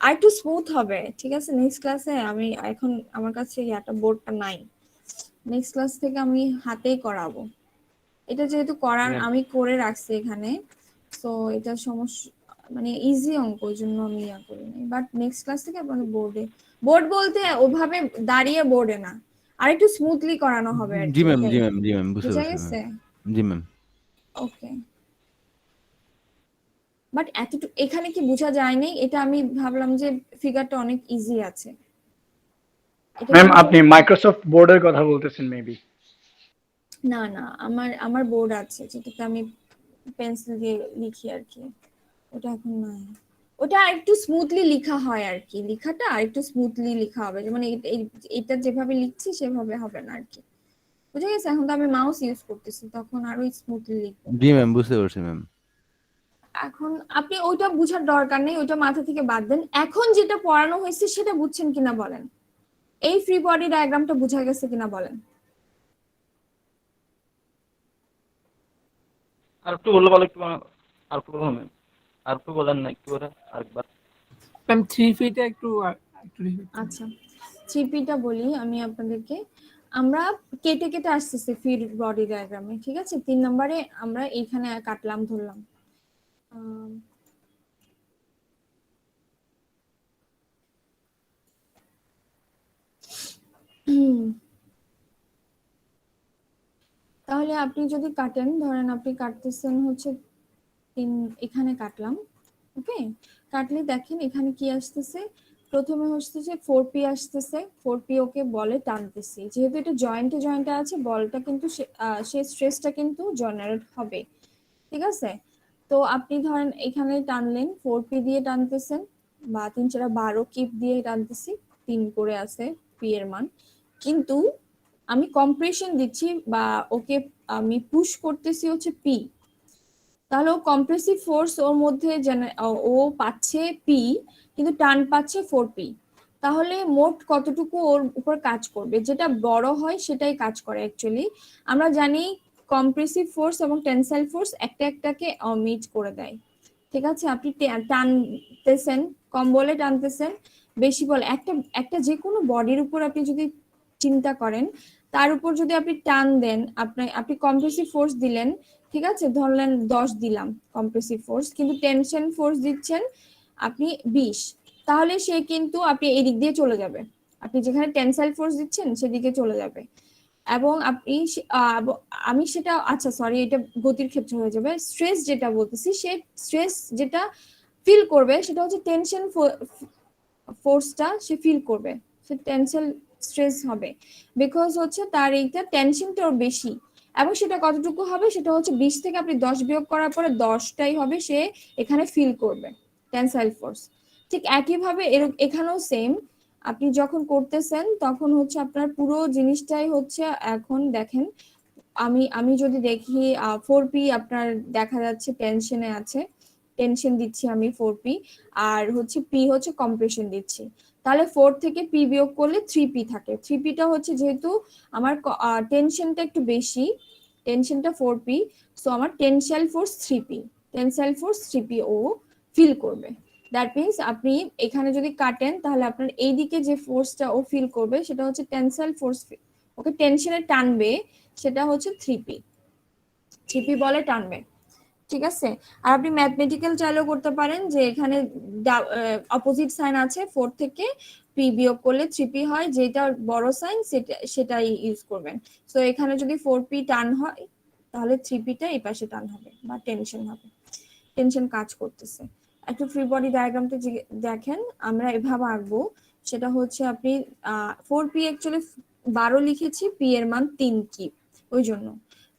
আর একটু স্মুথ হবে। ঠিক আছে, নেক্সট ক্লাসে আমি এখন আমার কাছে একটা বোর্ডটা নাই, নেক্সট ক্লাস থেকে আমি হাতেই করাবো। এটা যেহেতু করার ম্যাম আমি করে রাখছি এখানে, তো এটা সমস্যা মানে ইজি অঙ্ক, ওই জন্য আমি ইয়া করিনি। বাট নেক্সট ক্লাস থেকে আপনাদের বোর্ডে, বোর্ড বলতে ওভাবে দাঁড়িয়ে বোর্ডে না, আর একটু স্মুথলি করানো হবে আর জি কি, ম্যাম, এটাই। জি ম্যাম, জি ম্যাম, বুঝতে বুঝা পারছি ম্যাম। গেছে? জি ম্যাম। ওকে, বাট এতটুকু এখানে কি বোঝা যায়নি? এটা আমি ভাবলাম যে ফিগারটা অনেক ইজি আছে, এটা ম্যাম কিন্তু আপনি মাইক্রোসফট বোর্ডের কথা বলতেছেন মেবি। না না, আমার আমার বোর্ড আছে যেটাতে আমি পেন্সিল দিয়ে লিখি আর কি, ওটা এখন নাই। ওটা একটু স্মুথলি লেখা হয় আর কি, লেখাটা আর একটু স্মুথলি লেখা হবে, যেমন এটা যেভাবে লিখছি সেভাবে হবে না আর কি। বুঝে গেছে? এখন তো আমি মাউস ইউজ করতেছি, তখন আরো স্মুথলি লিখবো। জি ম্যাম, বুঝতে পারছি ম্যাম। এখন আপনি ওইটা বুঝার দরকার নেই, ওইটা মাথা থেকে বাদ দেন। এখন যেটা পড়ানো হয়েছে সেটা বুঝছেন কিনা বলেন, এই ফ্রি বডি ডায়াগ্রামটা বুঝা গেছে কিনা বলেন। আর একটু বললে ভালো, একটু আর একটু বলুন ম্যাম, আর একটু বলেন না একটু করে আরেকবার। ম্যাম 3 ফিটে একটু একটু আচ্ছা, 3pটা বলি আমি আপনাদেরকে। আমরা কেটে কেটে আসতেছি ফ্রি বডি ডায়াগ্রামে। ঠিক আছে, 3 নম্বরে আমরা এইখানে কাটলাম ধরলাম। তাহলে আপনি যদি কাটেন, ধরেন আপনি কাটতেছেন হচ্ছে এখানে কাটলাম, ওকে, কাটলে দেখেন এখানে কি আসতেছে। প্রথমে হচ্ছে 4p আসতেছে, 4p ওকে বলে টানতেছি, যেহেতু এটা জয়েন্টে জয়েন্টে আছে, বলটা কিন্তু সেই স্ট্রেসটা কিন্তু জেনারেট হবে। ঠিক আছে, তো আপনি ধরেন এখানে টানলেন, 4p দিয়ে টানতেছেন, বা 3 4 12 কিপ দিয়ে টানতেছি, 3 করে আছে p এর মান, কিন্তু আমি কম্প্রেশন দিচ্ছি বা ওকে আমি পুশ করতেছি হচ্ছে p, তাহলে ও কম্প্রেসিভ ফোর্স ওর মধ্যে ও পাচ্ছে পি, কিন্তু টান পাচ্ছে 4p। তাহলে মোট কতটুকু ওর উপর কাজ করবে? যেটা বড় হয় সেটাই কাজ করে অ্যাকচুয়ালি। আমরা জানি কম্প্রেসিভ ফোর্স এবং টেনসাইল ফোর্স একটা একটাকে মিট করে দেয়। ঠিক আছে, আপনি টানতেছেন, কম বলে টানতেছেন, বেশি বলে, একটা একটা যে কোনো বডির উপর আপনি যদি চিন্তা করেন, তার উপর যদি আপনি টান দেন, আপনি কম্প্রেসিভ ফোর্স দিলেন, ঠিক আছে, ধরলেন 10 দিলাম কম্প্রেসিভ ফোর্স, কিন্তু টেনশন ফোর্স দিচ্ছেন আপনি 20, তাহলে সে কিন্তু আপনি এই দিক দিয়ে চলে যাবে, আপনি যেখানে টেনসাইল ফোর্স দিচ্ছেন সেদিকে চলে যাবে। এবং আপনি আমি সেটা, আচ্ছা সরি, এটা গতির ক্ষেত্রে হয়ে যাবে। স্ট্রেস যেটা বলতেছি, সে স্ট্রেস যেটা ফিল করবে সেটা হচ্ছে টেনশন ফোর্সটা সে ফিল করবে, সে টেনশন স্ট্রেস হবে, বিকজ হচ্ছে তার এইটা টেনশনটা ওর বেশি। এবং সেটা কতটুকু হবে? সেটা হচ্ছে 20 থেকে আপনি 10 বিয়োগ করার পরে 10টাই হবে সে এখানে ফিল করবে টেনসাইল ফোর্স। ঠিক একইভাবে এখানেও সেম, আপনি যখন করতেছেন তখন হচ্ছে আপনার পুরো জিনিসটাই হচ্ছে, এখন দেখেন আমি আমি যদি দেখি 4p আপনার দেখা যাচ্ছে টেনশনে আছে, টেনশন দিচ্ছি আমি 4p, আর হচ্ছে p হচ্ছে কম্প্রেশন দিচ্ছি। তাহলে 4 থেকে পি বিয়োগ করলে 3p থাকে। 3pটা হচ্ছে যেহেতু আমার টেনশনটা একটু বেশি, টেনশনটা 4p, সো আমার tensile force 3p, tensile force 3p ও ফিল করবে। দ্যাট মিনস আপনি এখানে যদি কাটেন তাহলে আপনার এইদিকে যে ফোর্সটা ও ফিল করবে সেটা হচ্ছে টেনসাইল ফোর্স, ওকে টেনশনে টানবে, সেটা হচ্ছে 3p, 3p বলে টানবে। ঠিক আছে, আর আপনি ম্যাথমেটিক্যাল চাইলেও করতে পারেন যে এখানে অপোজিট সাইন আছে, 4 থেকে পি বিয়োগ করলে 3p হয়, যেটা বড় সাইন সেটাই ইউজ করবেন। সো এখানে যদি 4p টান হয় তাহলে 3pটা এই পাশে টান হবে বা টেনশন হবে, টেনশন কাজ করতেছে। একটু ফ্রি বডি ডায়াগ্রামটা দেখেন, আমরা এভাবে আঁকবো। সেটা হচ্ছে আপনি 4p অ্যাকচুয়ালি 12 লিখেছি, p এর মান 3 কি ওই জন্য।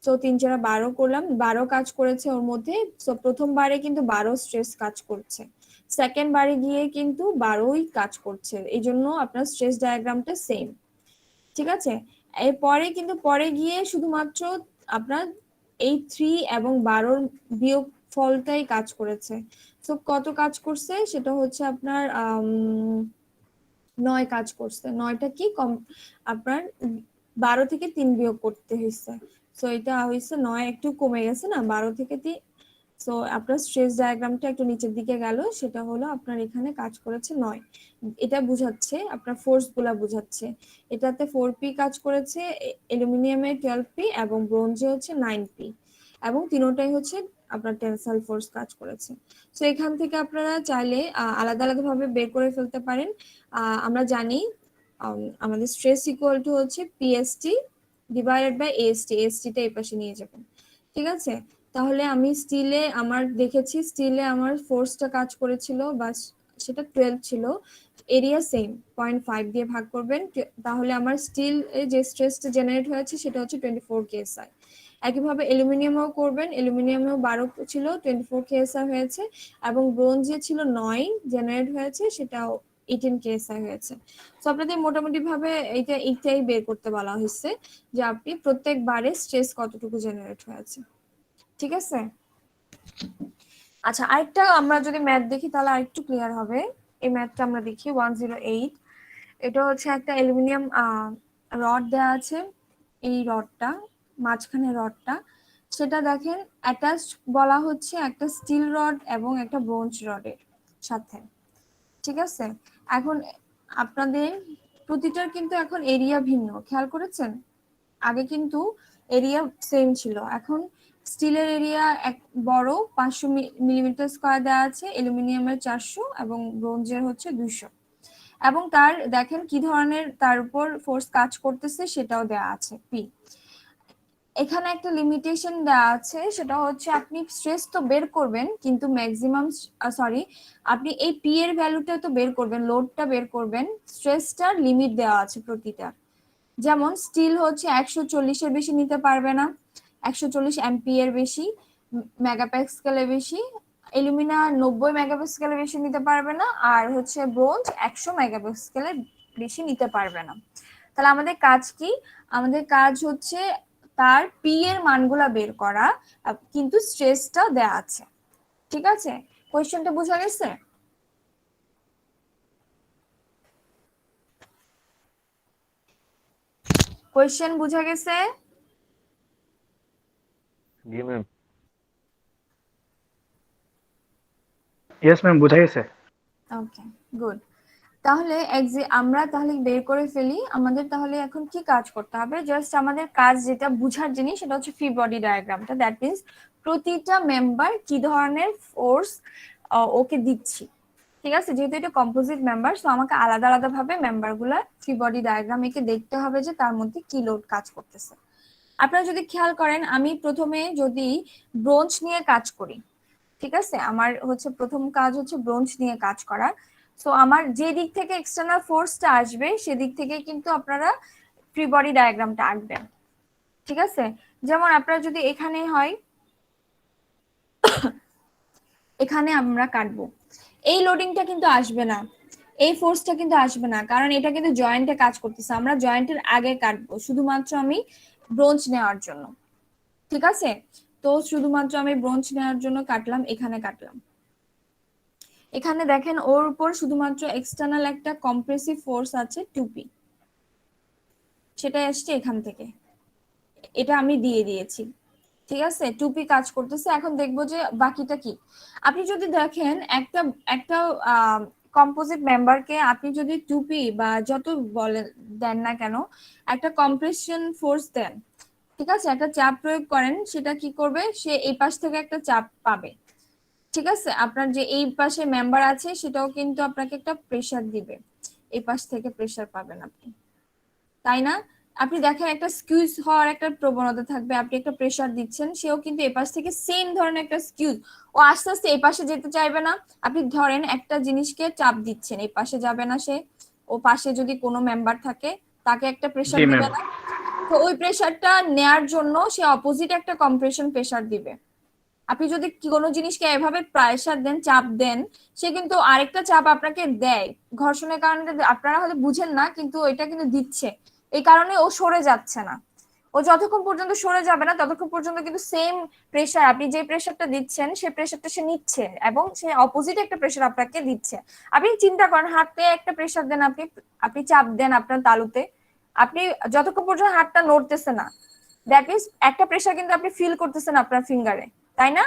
তো 3 4 12 করলাম, 12 কাজ করেছে ওর মধ্যে। সো প্রথমবারে কিন্তু 12 স্ট্রেস কাজ করছে, সেকেন্ড বারে গিয়ে কিন্তু 12ই কাজ করছে, এই জন্য আপনার স্ট্রেস ডায়াগ্রামটা সেম। ঠিক আছে, এরপরে কিন্তু পরে গিয়ে শুধুমাত্র আপনার এই 3 এবং 12 বিয়োগ ফলটাই কাজ করেছে। তো কত কাজ করছে সেটা হচ্ছে আপনার 9 কাজ করছে। 9টা কি কম আপনার 12 থেকে 3 বিয়োগ করতে হয়েছে, সো এটা হয়েছে 9, একটু কমে গেছে না 12 থেকে 3। সো আপনার স্ট্রেস ডায়াগ্রামটা একটু নিচের দিকে গেল, সেটা হলো আপনার এখানে কাজ করেছে 9। এটা বুঝাচ্ছে আপনার ফোর্স গুলা বুঝাচ্ছে। এটাতে 4p কাজ করেছে, অ্যালুমিনিয়ামে 12p এবং ব্রোঞ্জে হচ্ছে 9p, এবং তিনোটাই হচ্ছে আপনার টেনসাইল ফোর্স কাজ করেছে। সো এখান থেকে আপনারা চাইলে আলাদা আলাদা ভাবে বের করে ফেলতে পারেন। আমরা জানি আমাদের স্ট্রেস ইকুয়াল টু হচ্ছে পিএসটি ডিভাইডেড বাই এএসটি, এএসটিটা এই পাশে নিয়ে যাবেন। ঠিক আছে, তাহলে আমি স্টিলে আমার দেখেছি, স্টিলে আমার ফোর্সটা কাজ করেছিল বা সেটা 12 ছিল, এরিয়া সেম 0.5 দিয়ে ভাগ করবেন, তাহলে আমার স্টিল যে স্ট্রেসটা জেনারেট হয়েছে সেটা হচ্ছে 24 কেএসআই। একইভাবে অ্যালুমিনিয়ামও করবেন, অ্যালুমিনিয়ামেও 12 ছিল, 24 কেএসআই হয়েছে, এবং ব্রোঞ্জে ছিল 9 জেনারেট হয়েছে, সেটাও 18 কেএসআই হয়েছে। তো আপনাদের মোটামুটি ভাবে এইটাই বের করতে বলা হয়েছে যে আপনি প্রত্যেকবারে স্ট্রেস কতটুকু জেনারেট হয়েছে। ঠিক আছে, আচ্ছা আরেকটা আমরা যদি ম্যাথ দেখি তাহলে আরেকটু ক্লিয়ার হবে। এই ম্যাথটা আমরা দেখি 108। এটা হচ্ছে একটা অ্যালুমিনিয়াম রড দেওয়া আছে, এই রডটা মাঝখানে রডটা, সেটা দেখেন অ্যাটাচড বলা হচ্ছে একটা স্টিল রড এবং একটা ব্রোঞ্জ রডের সাথে। ঠিক আছে, এখন আপনাদের প্রতিটার কিন্তু এখন এরিয়া ভিন্ন, খেয়াল করেছেন? আগে কিন্তু এরিয়া সেম ছিল, এখন স্টিলের এরিয়া এক বড় 500 মিলিমিটার স্কয়ার দেওয়া আছে, অ্যালুমিনিয়ামের 400 এবং ব্রোঞ্জের হচ্ছে 200, এবং তার দেখেন কি ধরনের তার উপর ফোর্স কাজ করতেছে সেটাও দেওয়া আছে পি। এখানে একটা লিমিটেশন দেওয়া আছে, সেটা হচ্ছে আপনি স্ট্রেস তো বের করবেন কিন্তু ম্যাক্সিমাম আপনি এই পি এর ভ্যালুটা তো বের করবেন, লোডটা বের করবেন, স্ট্রেসটার লিমিট দেওয়া আছে প্রতিটা। যেমন স্টিল হচ্ছে 140-এর বেশি নিতে পারবে না, 140 অ্যাম্পিয়ার বেশি, মেগাপ্যাসকেলের বেশি। অ্যালুমিনা 90 মেগাপ্যাসকেলের বেশি নিতে পারবে না, আর হচ্ছে ব্রোঞ্জ 100 মেগাপ্যাসকেলের বেশি নিতে পারবে না। তাহলে আমাদের কাজ কি? আমাদের কাজ হচ্ছে তার পি এর মানগুলা বের করা, কিন্তু স্ট্রেসটা দেয়া আছে। ঠিক আছে, কোয়েশ্চেনটা বোঝা গেছে? কোয়েশ্চেন বোঝা গেছে? জি ম্যাম। ইয়েস ম্যাম, বোঝা গেছে। ওকে, গুড। তাহলে আমরা তাহলে বের করে ফেলি, আমাদের তাহলে এখন কি কাজ করতে হবে? জাস্ট আমাদের কাজ যেটা বুঝার জিনিস সেটা হচ্ছে ফ্রি বডি ডায়াগ্রামটা, দ্যাট মিনস প্রতিটা মেম্বার কি ধরনের ফোর্স ওকে দিচ্ছি। ঠিক আছে, যেহেতু এটা কম্পোজিট মেম্বার, সো আমাকে আলাদা আলাদা ভাবে মেম্বারগুলো ফ্রি বডি ডায়াগ্রাম এঁকে দেখতে হবে যে তার মধ্যে কি লোড কাজ করতেছে। আপনারা যদি খেয়াল করেন, আমি প্রথমে যদি ব্রোঞ্জ নিয়ে কাজ করি, ঠিক আছে, আমার হচ্ছে প্রথম কাজ হচ্ছে ব্রোঞ্জ নিয়ে কাজ করা। সো আমার যে দিক থেকে এক্সটার্নাল ফোর্সটা আসবে সেদিক থেকে কিন্তু আপনারা ফ্রি বডি ডায়াগ্রামটা আঁকবেন। ঠিক আছে, যেমন আপনারা যদি এখানে হয়, এখানে আমরা কাটবো, এই লোডিংটা কিন্তু আসবে না, এই ফোর্সটা কিন্তু আসবে না, কারণ এটা কিন্তু জয়েন্টে কাজ করতেছে। আমরা জয়েন্টের আগে কাটবো শুধুমাত্র আমি ব্রোঞ্জ নেওয়ার জন্য। ঠিক আছে, তো শুধুমাত্র আমি ব্রোঞ্জ নেওয়ার জন্য কাটলাম, এখানে কাটলাম। এখানে দেখেন ওর উপর শুধুমাত্র এক্সটার্নাল একটা কম্প্রেসিভ ফোর্স আছে 2p, সেটা আসছে এখান থেকে, এটা আমি দিয়ে দিয়েছি। ঠিক আছে, 2p কাজ করতেছে। এখন দেখবো যে বাকিটা কি। আপনি যদি দেখেন একটা একটা কম্পোজিট মেম্বারকে আপনি যদি 2p বা যত বলেন দেন না কেন, একটা কম্প্রেশন ফোর্স দেন, ঠিক আছে, একটা চাপ প্রয়োগ করেন, সেটা কি করবে, সে এই পাশ থেকে একটা চাপ পাবে। ঠিক আছে, আপনার যে এই পাশে মেম্বার আছে সেটাও কিন্তু আপনাকে একটা প্রেসার দিবে, এই পাশ থেকে প্রেসার পাবেন আপনি, তাই না? আপনি দেখেন একটা স্কিউজ হওয়ার একটা প্রবণতা থাকবে, আপনি একটা প্রেসার দিচ্ছেন, সেও কিন্তু এই পাশ থেকে সেম ধরনের একটা স্কিউজ, ও আস্তে আস্তে এই পাশে যেতে চাইবে না। আপনি ধরেন একটা জিনিসকে চাপ দিচ্ছেন, এই পাশে যাবে না সে, ও পাশে যদি কোনো মেম্বার থাকে তাকে একটা প্রেসার জি দিবে ম্যাম। না, তো ওই প্রেসারটা নেয়ার জন্য সে অপোজিট একটা কম্প্রেশন প্রেসার দিবে। আপনি যদি কোনো জিনিসকে এভাবে প্রেসার দেন, চাপ দেন, সে কিন্তু আরেকটা চাপ আপনাকে দেয় ঘর্ষণের কারণে, আপনারা হয়তো বুঝেন না কিন্তু এটা কিন্তু দিচ্ছে, এই কারণে ও সরে যাচ্ছে না। ও যতক্ষণ পর্যন্ত সরে যাবে না ততক্ষণ পর্যন্ত কিন্তু সেম প্রেসার, আপনি যে প্রেসারটা দিচ্ছেন সেই প্রেসারটা সে নিচ্ছে, এবং সে অপোজিট একটা প্রেসার আপনাকে দিচ্ছে। আপনি চিন্তা করেন, হাতে একটা প্রেসার দেন, আপনি আপনি চাপ দেন আপনার তালুতে, আপনি যতক্ষণ পর্যন্ত হাতটা নড়তেছে না, দ্যাট মিনস একটা প্রেসার কিন্তু আপনি ফিল করতেছেন আপনার ফিঙ্গারে, তাই না?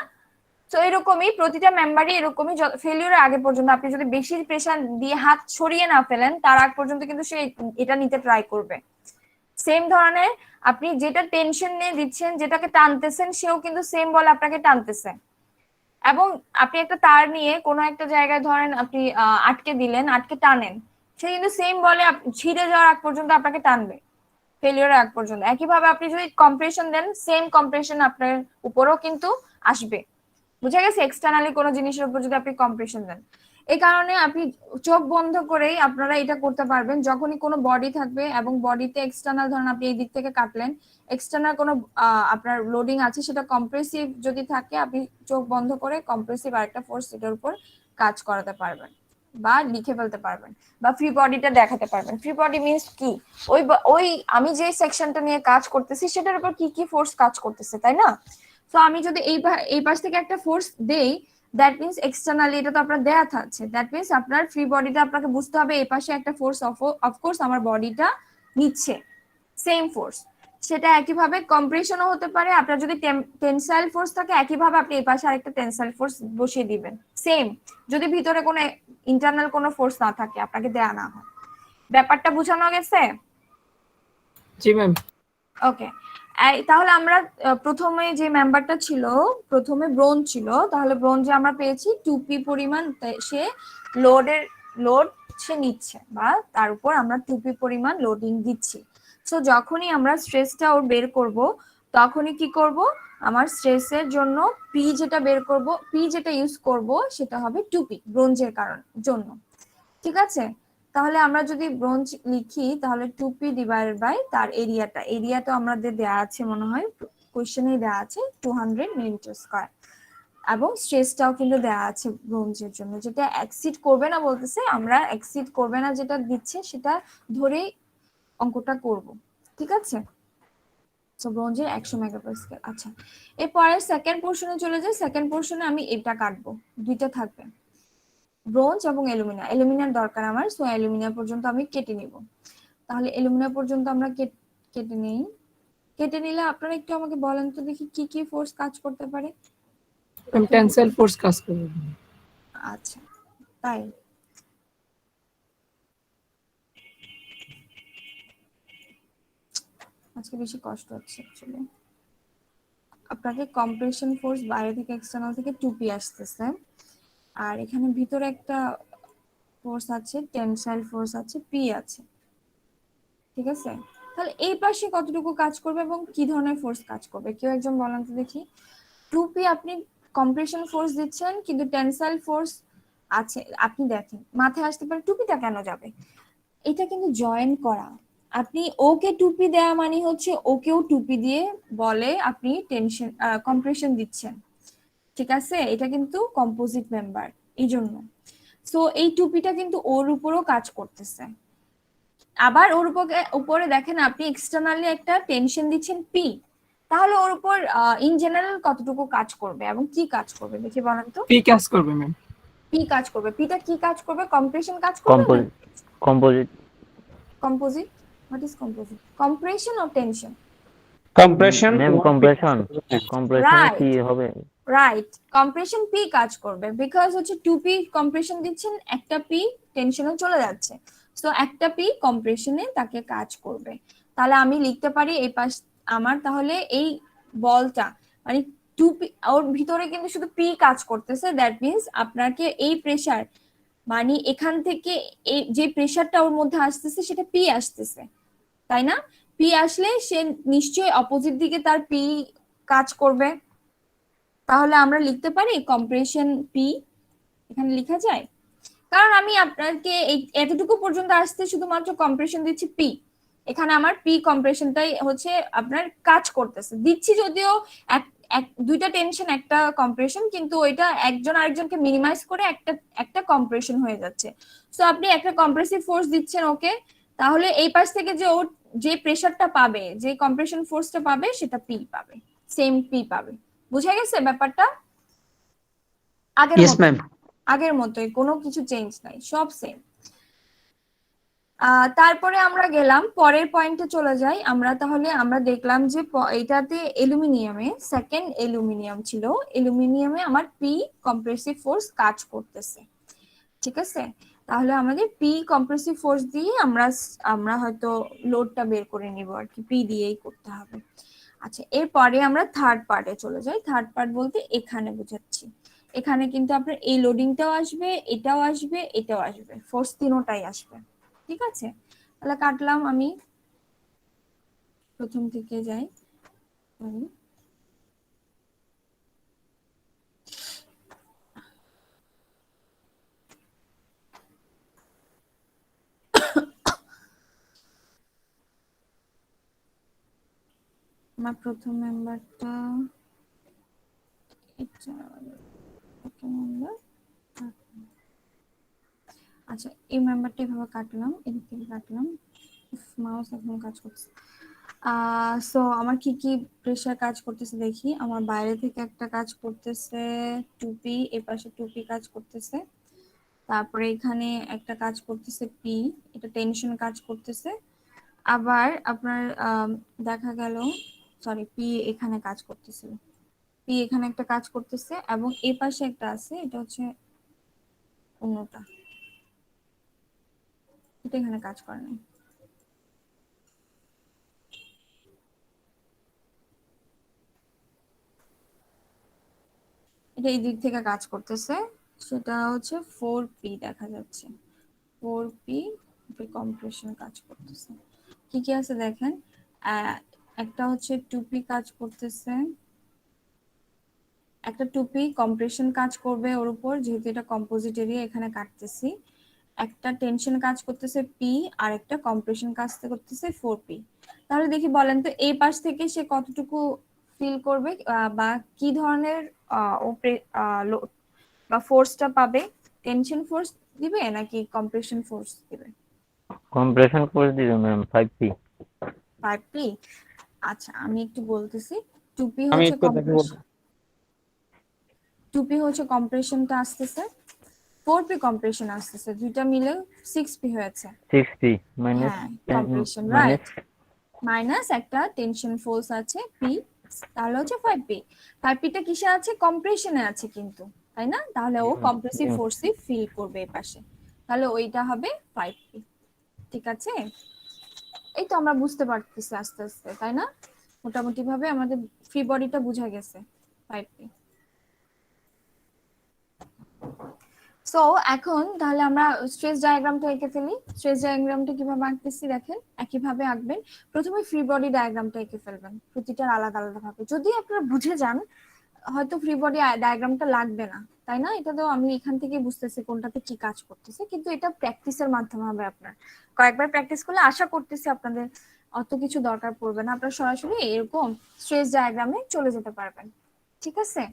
তো এরকমই প্রতিটা মেম্বারই এরকমই, ফেলিওরের আগে পর্যন্ত আপনি যদি বেশি প্রেসার দিয়ে হাত সরিয়ে না ফেলেন, তার আগ পর্যন্ত কিন্তু সে এটা নিতে ট্রাই করবে। সেম ধরনের আপনি যেটা টেনশন নিয়ে দিচ্ছেন, যেটাকে টানতেছেন, সেও কিন্তু সেম বলে আপনাকে টানতেছে। এবং আপনি একটা তার নিয়ে কোনো একটা জায়গায় ধরেন আপনি আটকে দিলেন, আটকে টানেন, সে কিন্তু সেম বলে ছিঁড়ে যাওয়ার আগ পর্যন্ত আপনাকে টানবে, ফেলিওরের আগ পর্যন্ত। একইভাবে আপনি যদি কম্প্রেশন দেন, সেম কম্প্রেশন আপনার উপরও কিন্তু আসবে। বুঝা গেছে? এক্সটার্নালি কোনো জিনিসের উপর যদি আপনি কম্প্রেশন দেন, এই কারণে আপনি চোখ বন্ধ করেই আপনারা এটা করতে পারবেন। যখনই কোনো বডি থাকবে এবং বডিতে এক্সটার্নাল, ধরেন আপনি এই দিক থেকে কাটলেন, এক্সটার্নাল কোনো আপনার লোডিং আছে, সেটা কম্প্রেসিভ যদি থাকে, আপনি চোখ বন্ধ করে কম্প্রেসিভ আরেকটা ফোর্স এটার উপর কাজ করাতে পারবেন, বা লিখে ফেলতে পারবেন, বা ফ্রি বডিটা দেখাতে পারবেন। ফ্রি বডি মিনস কি, ওই আমি যে সেকশনটা নিয়ে কাজ করতেছি সেটার উপর কি কি ফোর্স কাজ করতেছে, তাই না? তো আমি যদি এই পাশ থেকে একটা ফোর্স দেই, দ্যাট মিনস এক্সটার্নালি এটা তো আপনার দেয়া থাকছে, দ্যাট মিনস আপনার ফ্রি বডিটা আপনাকে বুঝতে হবে এই পাশে একটা ফোর্স অফকোর্স আমার বডিটা নিচ্ছে, সেম ফোর্স। সেটা একইভাবে কম্প্রেশনও হতে পারে, আপনার যদি টেনসাইল ফোর্স থাকে একইভাবে আপনি এই পাশে আরেকটা টেনসাইল ফোর্স বসিয়ে দিবেন, সেম, যদি ভিতরে কোনো ইন্টারনাল কোনো ফোর্স না থাকে, আপনাকে দেয়া না হয়। ব্যাপারটা বোঝানো গেছে? জি ম্যাম। ওকে, তাহলে আমরা প্রথমে যে মেম্বারটা ছিল, প্রথমে ব্রোঞ্জ ছিল, তাহলে ব্রোঞ্জে আমরা পেয়েছি 2p পরিমাণ সে লোড সে নিচ্ছে, বা তার উপর আমরা 2p পরিমাণ লোডিং দিচ্ছি। সো যখনই আমরা স্ট্রেসটা ওর বের করব, তখনই কি করব, আমার স্ট্রেসের জন্য পি যেটা বের করব, পি যেটা ইউজ করব সেটা হবে 2p ব্রোঞ্জের জন্য। ঠিক আছে, তাহলে আমরা যদি ব্রোঞ্জ লিখি তাহলে 2p ডিভাইডেড বাই তার এরিয়াটা আমাদের দেয়া আছে, মনে হয় কোশ্চেনে দেয়া আছে 200 মিলিমিটার স্কয়ার, এবং স্ট্রেসটাও কিন্তু দেয়া আছে ব্রোঞ্জের জন্য, যেটা এক্সিড করবে না বলতেছে, আমরা এক্সিড করবে না যেটা দিচ্ছে সেটা ধরেই অঙ্কটা করব। ঠিক আছে, সো ব্রোঞ্জের 100 মেগাপাস্কেল। আচ্ছা, এরপরে সেকেন্ড পোর্শনে চলে যাই। সেকেন্ড পোর্শনে আমি এটা কাটবো, দুইটা থাকবে, ব্রোঞ্জ এবং অ্যালুমিনিয়াম দরকার আমার, সো অ্যালুমিনিয়াম পর্যন্ত আমি কেটে নিব। তাহলে অ্যালুমিনিয়াম পর্যন্ত আমরা কেটে নেই। কেটে নিলে আপনারা একটু আমাকে বলেন তো দেখি কি কি ফোর্স কাজ করতে পারে। টেনসাইল ফোর্স কাজ করবে। আচ্ছা, তাই আজকে বেশি কষ্ট হচ্ছে অ্যাকচুয়ালি। আপনাকে কম্প্রেশন ফোর্স বাইরে থেকে এক্সটার্নাল থেকে 2p আসতেছে, আর এখানে ভিতরে একটা ফোর্স আছে, টেনসাইল ফোর্স আছে, p আছে। ঠিক আছে, তাহলে এই পাশে কতটুকু কাজ করবে এবং কি ধরনের ফোর্স কাজ করবে, কেউ একজন বলেন তো দেখি। 2p আপনি কম্প্রেশন ফোর্স দিচ্ছেন, কিন্তু টেনসাইল ফোর্স আছে, আপনি দেখেন মাথায় আসতে পারে 2pটা কেন যাবে, এটা কিন্তু জয়েন করা। আপনি ওকে 2p দেয়া মানে হচ্ছে ওকেও 2p দিয়ে বলে আপনি টেনশন কম্প্রেশন দিচ্ছেন। ঠিক আছে, এটা কিন্তু কম্পোজিট মেম্বার, এই জন্য। সো এই 2pটা কিন্তু ওর উপরও কাজ করতেছে। আবার ওর উপরে দেখেন আপনি এক্সটার্নালি একটা টেনশন দিচ্ছেন p, তাহলে ওর উপর ইন জেনারেল কতটুকু কাজ করবে এবং কি কাজ করবে দেখি বলেন তো। পি কাজ করবে ম্যাম। পি কাজ করবে। পিটা কি কাজ করবে? কম্প্রেশন কাজ করবে না composite composite? What is composite? Compression or tension? Compression ma'am compression right কি হবে? রাইট, কম্প্রেশন পি কাজ করবে, বিকজ হচ্ছে 2p কম্প্রেশন দিচ্ছেন, একটা পি টেনশনে চলে যাচ্ছে, সো একটা পি কম্প্রেশনে তাকে কাজ করবে। তাহলে আমি লিখতে পারি এই পাশ আমার, তাহলে এই বলটা মানে 2p ওর ভিতরে কিন্তু শুধু পি কাজ করতেছে, দ্যাট মিন্স আপনাকে এই প্রেসার মানে এখান থেকে এই যে প্রেসারটা ওর মধ্যে আসতেছে সেটা পি আসতেছে, তাই না? পি আসলে সে নিশ্চয়ই অপোজিট দিকে তার পি কাজ করবে। তাহলে আমরা লিখতে পারি কম্প্রেশন পি, এখানে লেখা যায়, কারণ আমি আপনাকে এই এতটুকু পর্যন্ত আসতে শুধুমাত্র কম্প্রেশন দিচ্ছি পি, এখানে আমার পি কম্প্রেশনটাই হচ্ছে আপনার কাজ করতেছে, দিচ্ছি যদিও এক এক দুইটা টেনশন একটা কম্প্রেশন, কিন্তু ওইটা একজন আরেকজনকে মিনিমাইজ করে একটা একটা কম্প্রেশন হয়ে যাচ্ছে। সো আপনি একটা কম্প্রেসিভ ফোর্স দিচ্ছেন ওকে, তাহলে এই পাশ থেকে যে ও যে প্রেসারটা পাবে, যে কম্প্রেশন ফোর্সটা পাবে সেটা পি পাবে, সেম পি পাবে। বুঝা গেছে ব্যাপারটা? আগের ইয়েস মতো ম্যাম। আগের মতোই, কোনো কিছু চেঞ্জ নাই, সব সেম। তারপরে আমরা গেলাম পরের পয়েন্টে চলে যাই আমরা, তাহলে আমরা দেখলাম যে এটাতে অ্যালুমিনিয়ামে সেকেন্ড অ্যালুমিনিয়াম ছিল, অ্যালুমিনিয়ামে আমার পি কম্প্রেসিভ ফোর্স কাজ করতেছে, ঠিক আছে? তাহলে আমাদের পি কম্প্রেসিভ ফোর্স দিয়ে আমরা আমরা হয়তো লোডটা বের করে নিব আর কি, পি দিয়েই করতে হবে। আচ্ছা, এরপরে আমরা থার্ড পার্টে চলে যাই। থার্ড পার্ট বলতে এখানে বুঝাচ্ছি, এখানে কিন্তু আপনার এই লোডিংটাও আসবে, এটাও আসবে, এটাও আসবে, ফোর্স তিনোটাই আসবে, ঠিক আছে? তাহলে কাটলাম আমি, প্রথম থেকে যাই। আমার প্রথম মেম্বারটা আচ্ছা, এই মেম্বারটা এভাবে কাটলাম, এদিক থেকে কাটলাম, মাউস এখন কাজ করছে। সো আমার কি কি প্রেসার কাজ করতেছে দেখি। আমার বাইরে থেকে একটা কাজ করতেছে 2p, এই পাশে 2p কাজ করতেছে, তারপরে এখানে একটা কাজ করতেছে পি, এটা টেনশন কাজ করতেছে। আবার আপনার দেখা গেল, সরি, পি এখানে কাজ করতেছিল, পি এখানে একটা কাজ করতেছে, এবং এই পাশে একটা আছে, এটা হচ্ছে অন্যটা, এটা এখানে কাজ করে না। এটা এই দিক থেকে কাজ করতেছে, সেটা হচ্ছে 4p দেখা যাচ্ছে, 4p কম্প্রেশন কাজ করতেছে। কি কি আছে দেখেন, একটা হচ্ছে 2p কাজ করতেছে, একটা 2p কম্প্রেশন কাজ করবে ওর উপর, যেহেতু এটা কম্পোজিট এরিয়া এখানে কাটতেছি। একটা টেনশন কাজ করতেছে পি, আর একটা কম্প্রেশন কাজ করতেছে 4p। তাহলে দেখি বলেন তো এই পাশ থেকে সে কতটুকু ফিল করবে, বা কি ধরনের বা ফোর্সটা পাবে? টেনশন ফোর্স দিবে নাকি কম্প্রেশন ফোর্স দিবে? কম্প্রেশন ফোর্স দিবে ম্যাম 5p। 5p? আচ্ছা, আমি একটু বলতেছি। 2p আমি হচ্ছে একটু দেখে কম্প্রেশন, 2p হচ্ছে কম্প্রেশনটা আসতেছে, 4p কম্প্রেশন আসতেছে, দুইটা মিলে 6p হয়েছে। 6p মাইনাস হ্যাঁ, কম্প্রেশন, মাইনাস রাইট, মাইনাস একটা টেনশন ফোর্স আছে পি, তাহলে হচ্ছে 5p। 5p টা কিসে আছে? কম্প্রেশনে আছে কিন্তু, তাই না? তাহলে ও কম্প্রেসিভ ফোর্সই ফিল করবে এই পাশে, তাহলে ওইটা হবে 5p, ঠিক আছে? এই তো আমরা বুঝতে পারতেছি আস্তে আস্তে, তাই না? মোটামুটি ভাবে আমাদের ফ্রি বডিটা বোঝা গেছে 5p। সো এখন তাহলে আমরা স্ট্রেস ডায়াগ্রামটা এঁকে ফেলি। স্ট্রেস ডায়াগ্রামটা কিভাবে আঁকতেছি দেখেন, একইভাবে আঁকবেন। প্রথমে ফ্রি বডি ডায়াগ্রামটা এঁকে ফেলবেন, প্রতিটার আলাদা আলাদা ভাবে। যদি আপনারা বুঝে যান হয়তো ফ্রি বডি ডায়াগ্রামটা লাগবে না, তাই না? এটা তো আমি এখান থেকে বুঝতেছি কোনটাতে কি কাজ করতেছে, কিন্তু এটা প্র্যাকটিসের মাধ্যমে হবে। আপনার কয়েকবার প্র্যাকটিস করলে আশা করতেছি আপনাদের অত কিছু দরকার পড়বে না, আপনারা সরাসরি এরকম স্ট্রেস ডায়াগ্রামে চলে যেতে পারবেন, ঠিক আছে?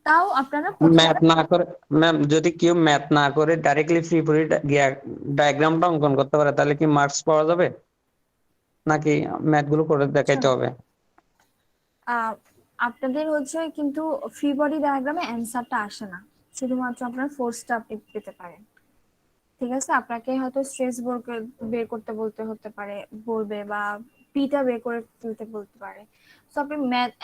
তাও আপনারা ম্যাথ না করে ম্যাম, যদি কেউ ম্যাথ না করে ডাইরেক্টলি ফ্রি বডি ডায়াগ্রামটা অঙ্কন করতে পারে তাহলে কি মার্কস পাওয়া যাবে, নাকি ম্যাথ গুলো করে দেখাইতে হবে? আপনাদের হচ্ছে কিন্তু ফ্রি বডি ডায়াগ্রামে অ্যান্সারটা আসে না, শুধুমাত্র আপনার ফোর্সটা আপনি পেতে পারেন। ঠিক আছে, আপনাকে হয়তো স্ট্রেস বের করতে হতে পারে, বলবে বা পিটা বের করে ফেলতে বলতে পারে। তো আপনি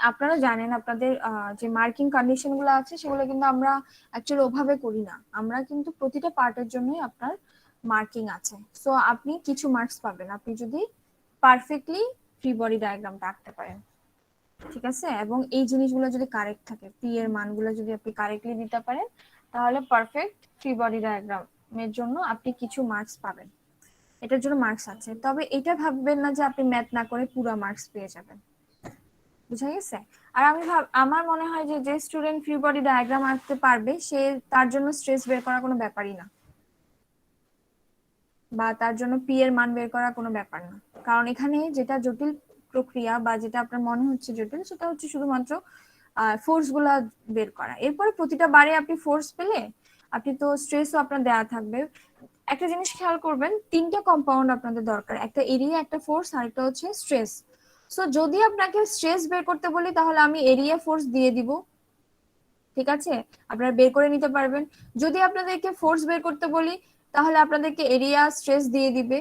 আপনারা জানেন আপনাদের যে মার্কিং কন্ডিশন গুলো আছে সেগুলো কিন্তু আমরা অ্যাকচুয়ালি ওভাবে করি না, আমরা কিন্তু প্রতিটা পার্টের জন্যই আপনার মার্কিং আছে। সো আপনি কিছু মার্কস পাবেন আপনি যদি পারফেক্টলি ফ্রি বডি ডায়াগ্রামটা আঁকতে পারেন। ঠিক আছে, এবং এই জিনিসগুলো যদি কারেক্ট থাকে, পি এর মানগুলো যদি আপনি কারেক্টলি দিতে পারেন, তাহলে পারফেক্ট ফ্রি বডি ডায়াগ্রামের জন্য আপনি কিছু মার্কস পাবেন। এটার জন্য মার্কস আছে, তবে এটা ভাববেন না যে আপনি ম্যাথ না করে পুরো মার্কস পেয়ে যাবেন। বুঝা গেছে? আর আমার মনে হয় যে যে স্টুডেন্ট ফ্রি বডি ডায়াগ্রাম আঁকতে পারবে সে তার জন্য স্ট্রেস বের করা কোনো ব্যাপারই না, বা তার জন্য পি এর মান বের করা কোনো ব্যাপার না। কারণ এখানে যেটা জটিল প্রক্রিয়া বা যেটা আপনার মনে হচ্ছে জটিল, সেটা হচ্ছে শুধুমাত্র ফোর্স গুলা বের করা। এরপরে প্রতিটা বারে আপনি ফোর্স পেলে আপনি তো স্ট্রেসও আপনার দেওয়া থাকবে। একটা জিনিস খেয়াল করবেন, তিনটা কম্পাউন্ড আপনাদের দরকার, একটা এরিয়া, একটা ফোর্স, আর একটা হচ্ছে স্ট্রেস। সো যদি আপনাকে স্ট্রেস বের করতে বলি তাহলে আমি এরিয়া ফোর্স দিয়ে দিব, ঠিক আছে, আপনারা বের করে নিতে পারবেন। যদি আপনাদেরকে ফোর্স বের করতে বলি তাহলে আপনাদেরকে এরিয়া স্ট্রেস দিয়ে দিবে।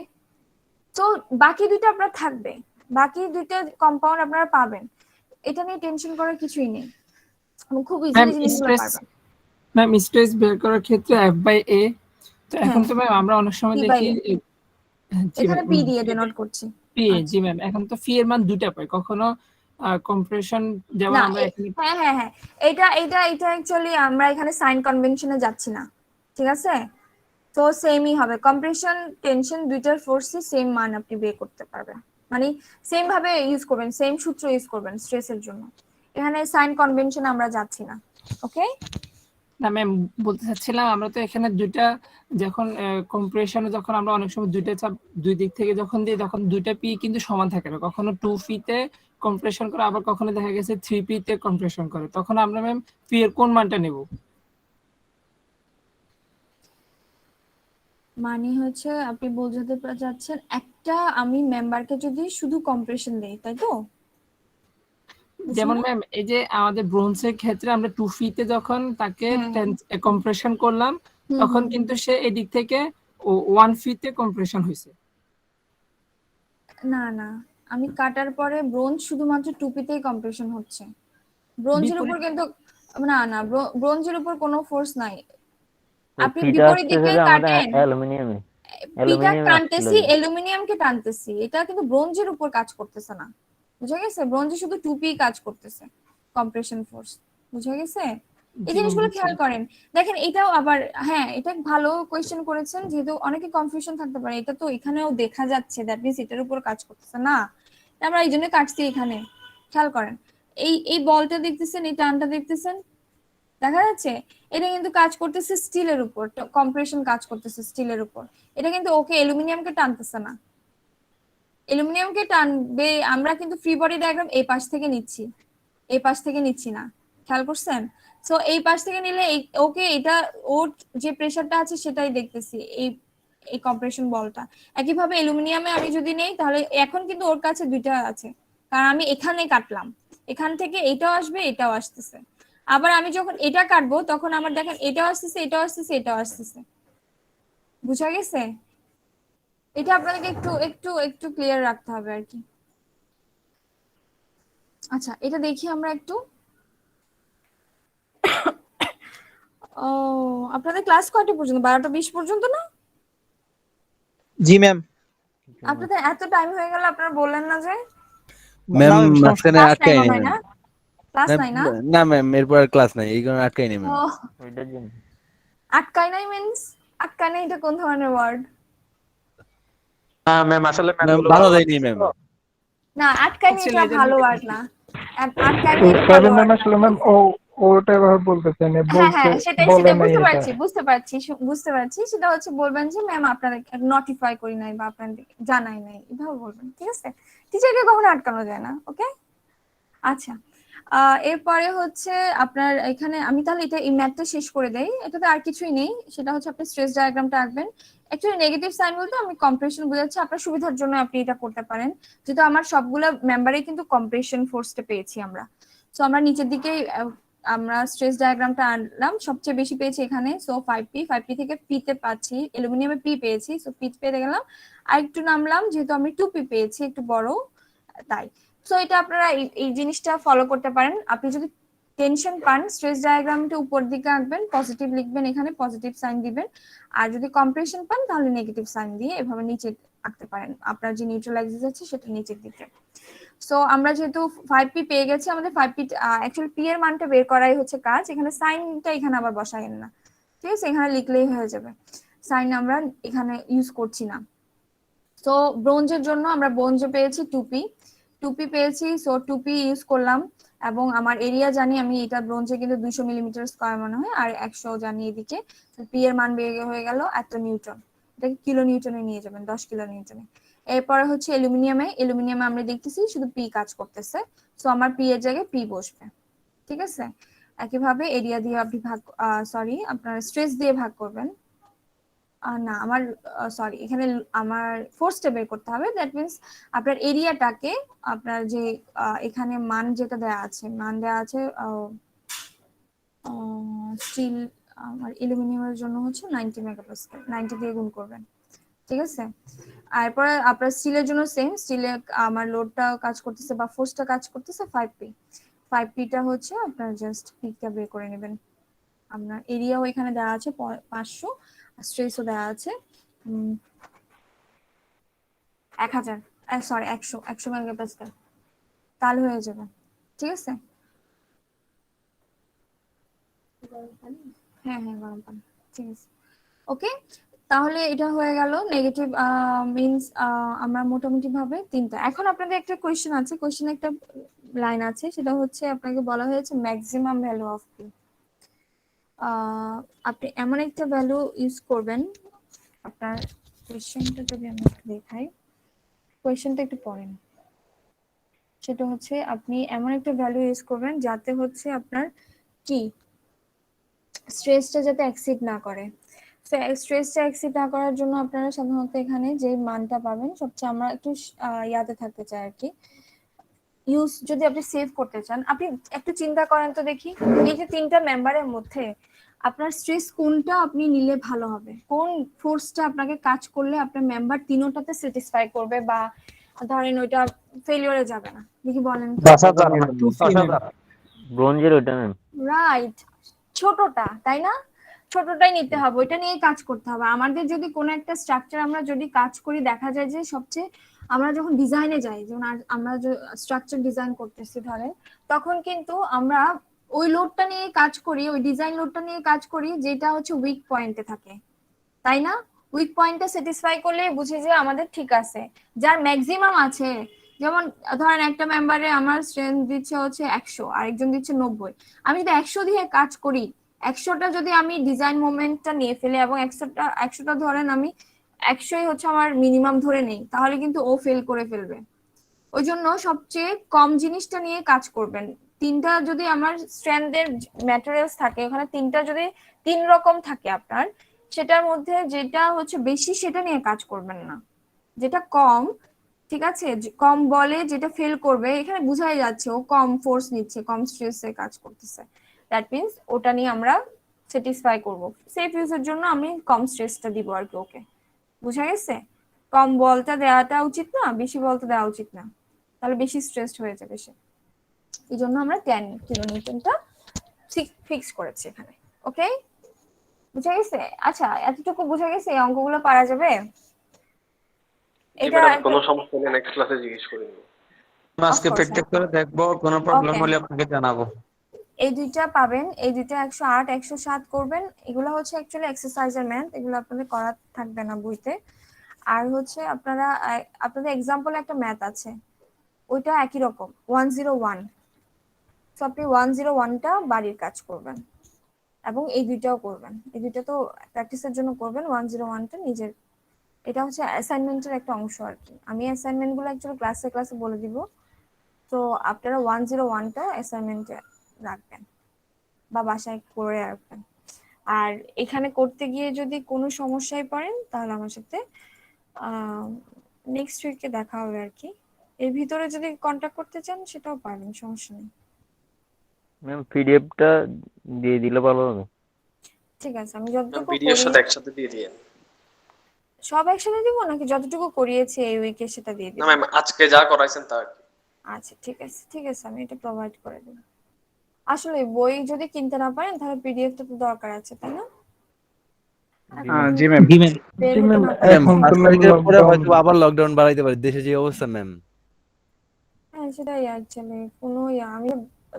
তো বাকি দুইটা আপনার থাকবে, বাকি দুইটা কম্পাউন্ড আপনারা পাবেন, এটা নিয়ে টেনশন করার কিছুই নেই, খুব ইজিলি জিনিসগুলো পারবেন। ম্যাম স্ট্রেস বের করার ক্ষেত্রে F/A, তো এখন তো ম্যাম আমরা অনেক সময় দেখি এখানে পি দিয়ে ডিনোট করছি। পি, জি ম্যাম, এখন তো ফি এর মান দুইটা পাই, কখনো কম্প্রেশন যেমন না আমরা এখানে হ্যাঁ এটা অ্যাকচুয়ালি আমরা এখানে সাইন কনভেনশনে যাচ্ছি না, ঠিক আছে। তো সেমই হবে, কম্প্রেশন টেনশন দুইটার ফোর্সই সেম মান আপনি বের করতে পারবেন, মানে সেম ভাবে ইউজ করবেন, সেম সূত্র ইউজ করবেন স্ট্রেসের জন্য। এখানে সাইন কনভেনশনে আমরা যাচ্ছি না, ওকে। না ম্যাম, বলতে চাচ্ছিলাম আমরা তো এখানে দুইটা যখন কম্প্রেশনে যখন আমরা অনেক সময় দুইটা চাপ দুই দিক থেকে যখন দিই তখন দুইটা পি কিন্তু সমান থাকে না, কখনো 2 তে কম্প্রেশন করে আবার কখনো দেখা গেছে 3 তে কম্প্রেশন করে, তখন আমরা ম্যাম পি এর কোন মানটা নেব? মানে হচ্ছে আপনি বোঝাতে চাচ্ছেন একটা আমি মেম্বারকে যদি শুধু কম্প্রেশন দেই, তাই তো? যেমন ম্যাম এই যে আমাদের ব্রোঞ্জের ক্ষেত্রে আমরা 2 তে যখন তাকে কম্প্রেশন করলাম তখন কিন্তু সে এদিক থেকে 1 তে কম্প্রেশন হয়েছে। না না, আমি কাটার পরে ব্রোঞ্জ শুধুমাত্র 2 তেই কম্প্রেশন হচ্ছে, ব্রোঞ্জের উপর কিন্তু না ব্রোঞ্জের উপর কোনো ফোর্স নাই। আপনি বিপরীত দিকে কাটেন, অ্যালুমিনিয়ামে পিটা টানতেছি, অ্যালুমিনিয়ামকে টানতেছি, এটা কিন্তু ব্রোঞ্জের উপর কাজ করতেছে না, বুঝা গেছে? ব্রোঞ্জে শুধু 2 কাজ করতেছে কম্প্রেশন ফোর্স, বুঝা গেছে? এই জিনিসগুলো খেয়াল করেন। দেখেন এটাও আবার, হ্যাঁ এটা ভালো কোয়েশ্চেন করেছেন, যেহেতু অনেকে কনফিউশন থাকতে পারে, এটা তো এখানেও দেখা যাচ্ছে, দ্যাট মিন্স এটার উপর কাজ করতেছে না, আমরা এই জন্য কাটছি এখানে। খেয়াল করেন, এই বলটা দেখতেছেন, এই টানটা দেখতেছেন, দেখা যাচ্ছে এটা কিন্তু কাজ করতেছে স্টিলের উপর, কম্প্রেশন কাজ করতেছে স্টিলের উপর, এটা কিন্তু ওকে অ্যালুমিনিয়ামকে টানতেছে না। অ্যালুমিনিয়ামকে টানবে, আমরা কিন্তু ফ্রি বডি ডায়াগ্রাম এই পাশ থেকে নিচ্ছি, এই পাশ থেকে নিচ্ছি না, খেয়াল করছেন? সো এই পাশ থেকে নিলে ওকে এটা ওর যে প্রেসারটা আছে সেটাই দেখতেছি, এই কম্প্রেশন বলটা। একইভাবে অ্যালুমিনিয়ামে আমি যদি নেই তাহলে এখন কিন্তু ওর কাছে দুইটা আছে, কারণ আমি এখানে কাটলাম, এখান থেকে এটাও আসবে এটাও আসতেছে, আবার আমি যখন এটা কাটবো তখন আমার দেখেন এটাও আসতেছে এটাও আসতেছে এটাও আসতেছে, বুঝা গেছে? এটা আপনাদেরকে একটু একটু একটু ক্লিয়ার রাখতে হবে আর কি। আচ্ছা এটা দেখি আমরা একটু। ও আপনাদের ক্লাস কয়টা পর্যন্ত? 12টা 20 পর্যন্ত না? জি ম্যাম। আপনাদের এত টাইম হয়ে গেল, আপনারা বললেন না যে? ম্যাম মাঝখানে আটকাই নেই না ক্লাস নাই না? না ম্যাম, এরপর আর ক্লাস নাই, এই কারণে আটকাই নেই ম্যাম। ওইটার জন্য আটকাই নাই মিন্স আটকাই নাই, এটা কোন ধরনের ওয়ার্ড? হ্যাঁ ম্যাম, আসলে ভালো দেয়নি ম্যাম। না আটকাই নাই এটা ভালো ওয়ার্ড না, আটকাই নাই এটা ভালো ওয়ার্ড না। আসলে ম্যাম ওটা ভাবে বলতে চাই না, হ্যাঁ সেটাই বুঝতে পারছি, সেটা হচ্ছে বলবেন যে ম্যাম আপনাদের নোটিফাই করি নাই বা আপনাদের জানাই নাই, এভাবে বলবেন, ঠিক আছে? টিচারকে কখনো আটকানো যায় না, ওকে? আচ্ছা এরপরে হচ্ছে আপনার এখানে আমি তাহলে এটা এই ম্যাথটা শেষ করে দেই, এটাতে আর কিছুই নেই, সেটা হচ্ছে আপনি স্ট্রেস ডায়াগ্রামটা আঁকবেন। অ্যাকচুয়ালি নেগেটিভ সাইন বলতে আমি কম্প্রেশন বোঝাচ্ছি, আপনার সুবিধার জন্য আপনি এটা করতে পারেন, যেহেতু আমার সবগুলো মেম্বারে কিন্তু কম্প্রেশন ফোর্সটা পেয়েছি আমরা, সো আমরা নিচের দিকে আমরা স্ট্রেস ডায়াগ্রামটা আনলাম, সবচেয়ে বেশি পেয়েছি এখানে, সো 5p থেকে p তে পাচ্ছি, অ্যালুমিনিয়ামে p পেয়েছি, সো p পেয়ে গেলাম। আর একটু নামলাম যেহেতু আমি 2p পেয়েছি, একটু বড় তাই। সো এটা আপনারা এই জিনিসটা ফলো করতে পারেন। আপনি যদি টেনশন পান, স্ট্রেস ডায়াগ্রামটা উপর দিকে আঁকবেন, পজিটিভ লিখবেন, এখানে পজিটিভ সাইন দিবেন। আর যদি কম্প্রেশন পান তাহলে নেগেটিভ সাইন দিয়ে এভাবে নিচে আঁকতে পারেন, আপনার যে নিউট্রাল অ্যাক্সিস আছে সেটা নিচের দিকে। সো আমরা যেহেতু 5p পেয়ে গেছি, আমাদের 5p অ্যাকচুয়ালি p এর মানটা বের করাই হচ্ছে কাজ, এখানে সাইনটা এখানে আবার বসাইন না, ঠিক আছে, এখানে লিখলেই হয়ে যাবে, সাইন আমরা এখানে ইউজ করছি না। সো ব্রোঞ্জের জন্য আমরা ব্রোঞ্জে পেয়েছি 2p পেয়েছি, সো 2p ইউজ করলাম। এবং আমার এরিয়া জানি আমি, এটা ব্রোঞ্জে কিন্তু 200 মিলিমিটার স্কয়ার মনে হয়, আর 100 জানি এদিকে, p এর মান বের হয়ে গেল এত নিউটন, এটাকে কিলো নিউটনে নিয়ে যাবেন, 10 কিলো নিউটনে। এরপরে হচ্ছে অ্যালুমিনিয়ামে আমরা দেখতেছি শুধু p কাজ করতেছে, সো আমার p এর জায়গায় p বসবে, ঠিক আছে। একইভাবে এরিয়া দিয়ে আপনি সরি আপনার স্ট্রেস দিয়ে ভাগ করবেন, না আমার সরি এখানে আমার ফোর্সটা বের করতে হবে, দ্যাট মিন্স আপনার এরিয়াটাকে, আপনার যে এখানে মান যেটা দেওয়া আছে, স্টিল আমার অ্যালুমিনিয়ামের জন্য হচ্ছে 90 মেগাপাস্কেল, 90 দিয়ে গুণ করবেন, ঠিক আছে। এরপরে আপনার স্টিলের জন্য সেম, স্টিলে আমার লোডটা কাজ করতেছে বা ফোর্সটা কাজ করতেছে 5p হচ্ছে আপনার জাস্ট পিটা বের করে নেবেন। আপনার এরিয়াও এখানে দেওয়া আছে 500, স্ট্রেসও দেওয়া আছে 1000, সরি 100 মেগাপাস্কেল, তাহলে হয়ে যাবে, ঠিক আছে। হ্যাঁ গরম পানি, ঠিক আছে, ওকে। তাহলে এটা হয়ে গেল নেগেটিভ মিন্স আমরা মোটামুটি ভাবে তিনটা। এখন আপনাদের একটা কোয়েশ্চেন আছে, কোয়েশ্চেনে একটা লাইন আছে, সেটা হচ্ছে আপনাকে বলা হয়েছে ম্যাক্সিমাম ভ্যালু অফ পি। আপনি এমন একটা ভ্যালু ইউজ করবেন, আপনার কোয়েশ্চেনটা যদি আমি একটু দেখাই, কোয়েশ্চেনটা একটু পড়েন, সেটা হচ্ছে আপনি এমন একটা ভ্যালু ইউজ করবেন যাতে হচ্ছে আপনার কি স্ট্রেসটা যাতে এক্সিড না করে। স্ট্রেসটা এক্সিড না করার জন্য আপনারা সাধারণত এখানে যে মানটা পাবেন, সবচেয়ে আমরা একটু ইয়াতে থাকতে চাই আর কি, ইউজ যদি আপনি সেভ করতে চান, আপনি একটু চিন্তা করেন তো দেখি, এই যে তিনটা মেম্বারের মধ্যে আপনার স্ট্রেস কোনটা আপনি নিলে ভালো হবে, কোন ফোর্সটা আপনাকে কাজ করলে আপনার মেম্বার তিনোটাতে স্যাটিসফাই করবে বা ধরেন ওইটা ফেলিওরে যাবে না, দেখি বলেন তো। 10,000 ম্যাম, 10,000। ব্রোঞ্জের ওইটা ম্যাম। রাইট, ছোটটা তাই না, ছোটটাই নিতে হবে, ওইটা নিয়ে কাজ করতে হবে। আমাদের যদি কোনো একটা স্ট্রাকচার আমরা যদি কাজ করি, দেখা যায় যে সবচেয়ে আমরা যখন ডিজাইনে যাই, যেমন আমরা স্ট্রাকচার ডিজাইন করতেছি ধরেন, তখন কিন্তু আমরা ওই লোডটা নিয়ে কাজ করি, ওই ডিজাইন লোডটা নিয়ে কাজ করি যেটা হচ্ছে উইক পয়েন্টে থাকে, তাই না। উইক পয়েন্টটা স্যাটিসফাই করলে বুঝি যে আমাদের ঠিক আছে। যার ম্যাক্সিমাম আছে, যেমন ধরেন একটা মেম্বারে আমার স্ট্রেংথ দিচ্ছে হচ্ছে 100, আরেকজন দিচ্ছে 90, আমি যদি 100 দিয়ে কাজ করি, 100টা যদি আমি ডিজাইন মোমেন্টটা নিয়ে ফেলি এবং 100টা ধরেন আমি 100ই হচ্ছে আমার মিনিমাম ধরে নেই, তাহলে কিন্তু ও ফেল করে ফেলবে। ওই জন্য সবচেয়ে কম জিনিসটা নিয়ে কাজ করবেন। তিনটা যদি আমার স্ট্র্যান্ডের ম্যাটেরিয়ালস থাকে, ওখানে তিনটা যদি 3 রকম থাকে আপনার, সেটার মধ্যে যেটা হচ্ছে বেশি সেটা নিয়ে কাজ করবেন না, যেটা কম, ঠিক আছে, কম বলে যেটা ফেল করবে, এখানে বোঝাই যাচ্ছে ও কম ফোর্স নিচ্ছে, কম স্ট্রেসে কাজ করতেছে, দ্যাট মিন্স ওটা নিয়ে আমরা স্যাটিসফাই করব। সেফ ইউজের জন্য আমি কম স্ট্রেসটা দিব আর কি, ওকে বুঝা গেছে। কম বলটা দেওয়াটা উচিত না, বেশি বলটা দেওয়া উচিত না, তাহলে বেশি স্ট্রেসড হয়ে যাবে সে। এই জন্য আমরা 10 কিলো নিউটনটা ফিক্স করেছি এখানে, ওকে বুঝা গেছে। আচ্ছা এতটুকু বুঝা গেছে, এই অঙ্কগুলো পারা যাবে। এটা কোনো সমস্যা নেই, নেক্সট ক্লাসে জিজ্ঞেস করে নিব। আজকে প্র্যাকটিস করে দেখবো, কোনো প্রবলেম হলে আপনাকে জানাবো। এই দুইটা পাবেন, এই দুইটা 108 107 করবেন, এগুলো হচ্ছে অ্যাকচুয়ালি এক্সারসাইজের ম্যাথ, এগুলো আপনাদের করা থাকবে না বইতে। আর হচ্ছে আপনাদের এক্সাম্পল একটা ম্যাথ আছে, ওইটা একই রকম 101, তো আপনি 101টা বাড়ির কাজ করবেন এবং এই দুইটাও করবেন, এই দুইটা তো প্র্যাকটিসের জন্য করবেন, 101টা নিজের, এটা হচ্ছে অ্যাসাইনমেন্টের একটা অংশ আর কি। আমি অ্যাসাইনমেন্ট গুলো অ্যাকচুয়ালি ক্লাসে বলে দিব, তো আপনারা 101টা অ্যাসাইনমেন্টে রাখবেন বা বাসায় করে রাখবেন। আর এখানে করতে গিয়ে যদি কোনো সমস্যায় পড়েন তাহলে আমার সাথে নেক্সট উইকে দেখা হবে আর কি। এর ভিতরে যদি কন্ট্যাক্ট করতে চান সেটাও পারবেন, সমস্যা নেই। ম্যাম পিডিএফটা দিয়ে দিলে ভালো হবে। ঠিক আছে, আমি যতটুকু পিডিএফ করি সাথে একসাথে দিয়ে দিয়েন। সব একসাথে দিব নাকি যতটুকু করিয়েছি এই উইকে সেটা দিয়ে না দিব? ম্যাম, আজকে যা করাইছেন তা আর কি। আচ্ছা ঠিক আছে আমি এটা প্রোভাইড করে দেব। আসলে বই যদি কিনতে না পারেন তাহলে পিডিএফটা তো দরকার আছে, তাই না? এখন জি ম্যাম। বের জি হতে ম্যাম, না পারলে ম্যাম এখন তো 5 ম্যাম তারিখের পরে লকডাউন। হয়তো আবার লকডাউন বাড়াইতে পারে, দেশে যে অবস্থা ম্যাম। হ্যাঁ সেটাই অ্যাকচুয়ালি কোনো আমি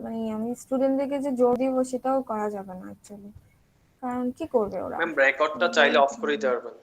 মানে আমি স্টুডেন্টদেরকে যে জোর দিব সেটাও করা যাবে না অ্যাকচুয়ালি, কারণ কি করবে ওরা? ম্যাম রেকর্ডটা চাইলে অফ করে দিতে পারবেন।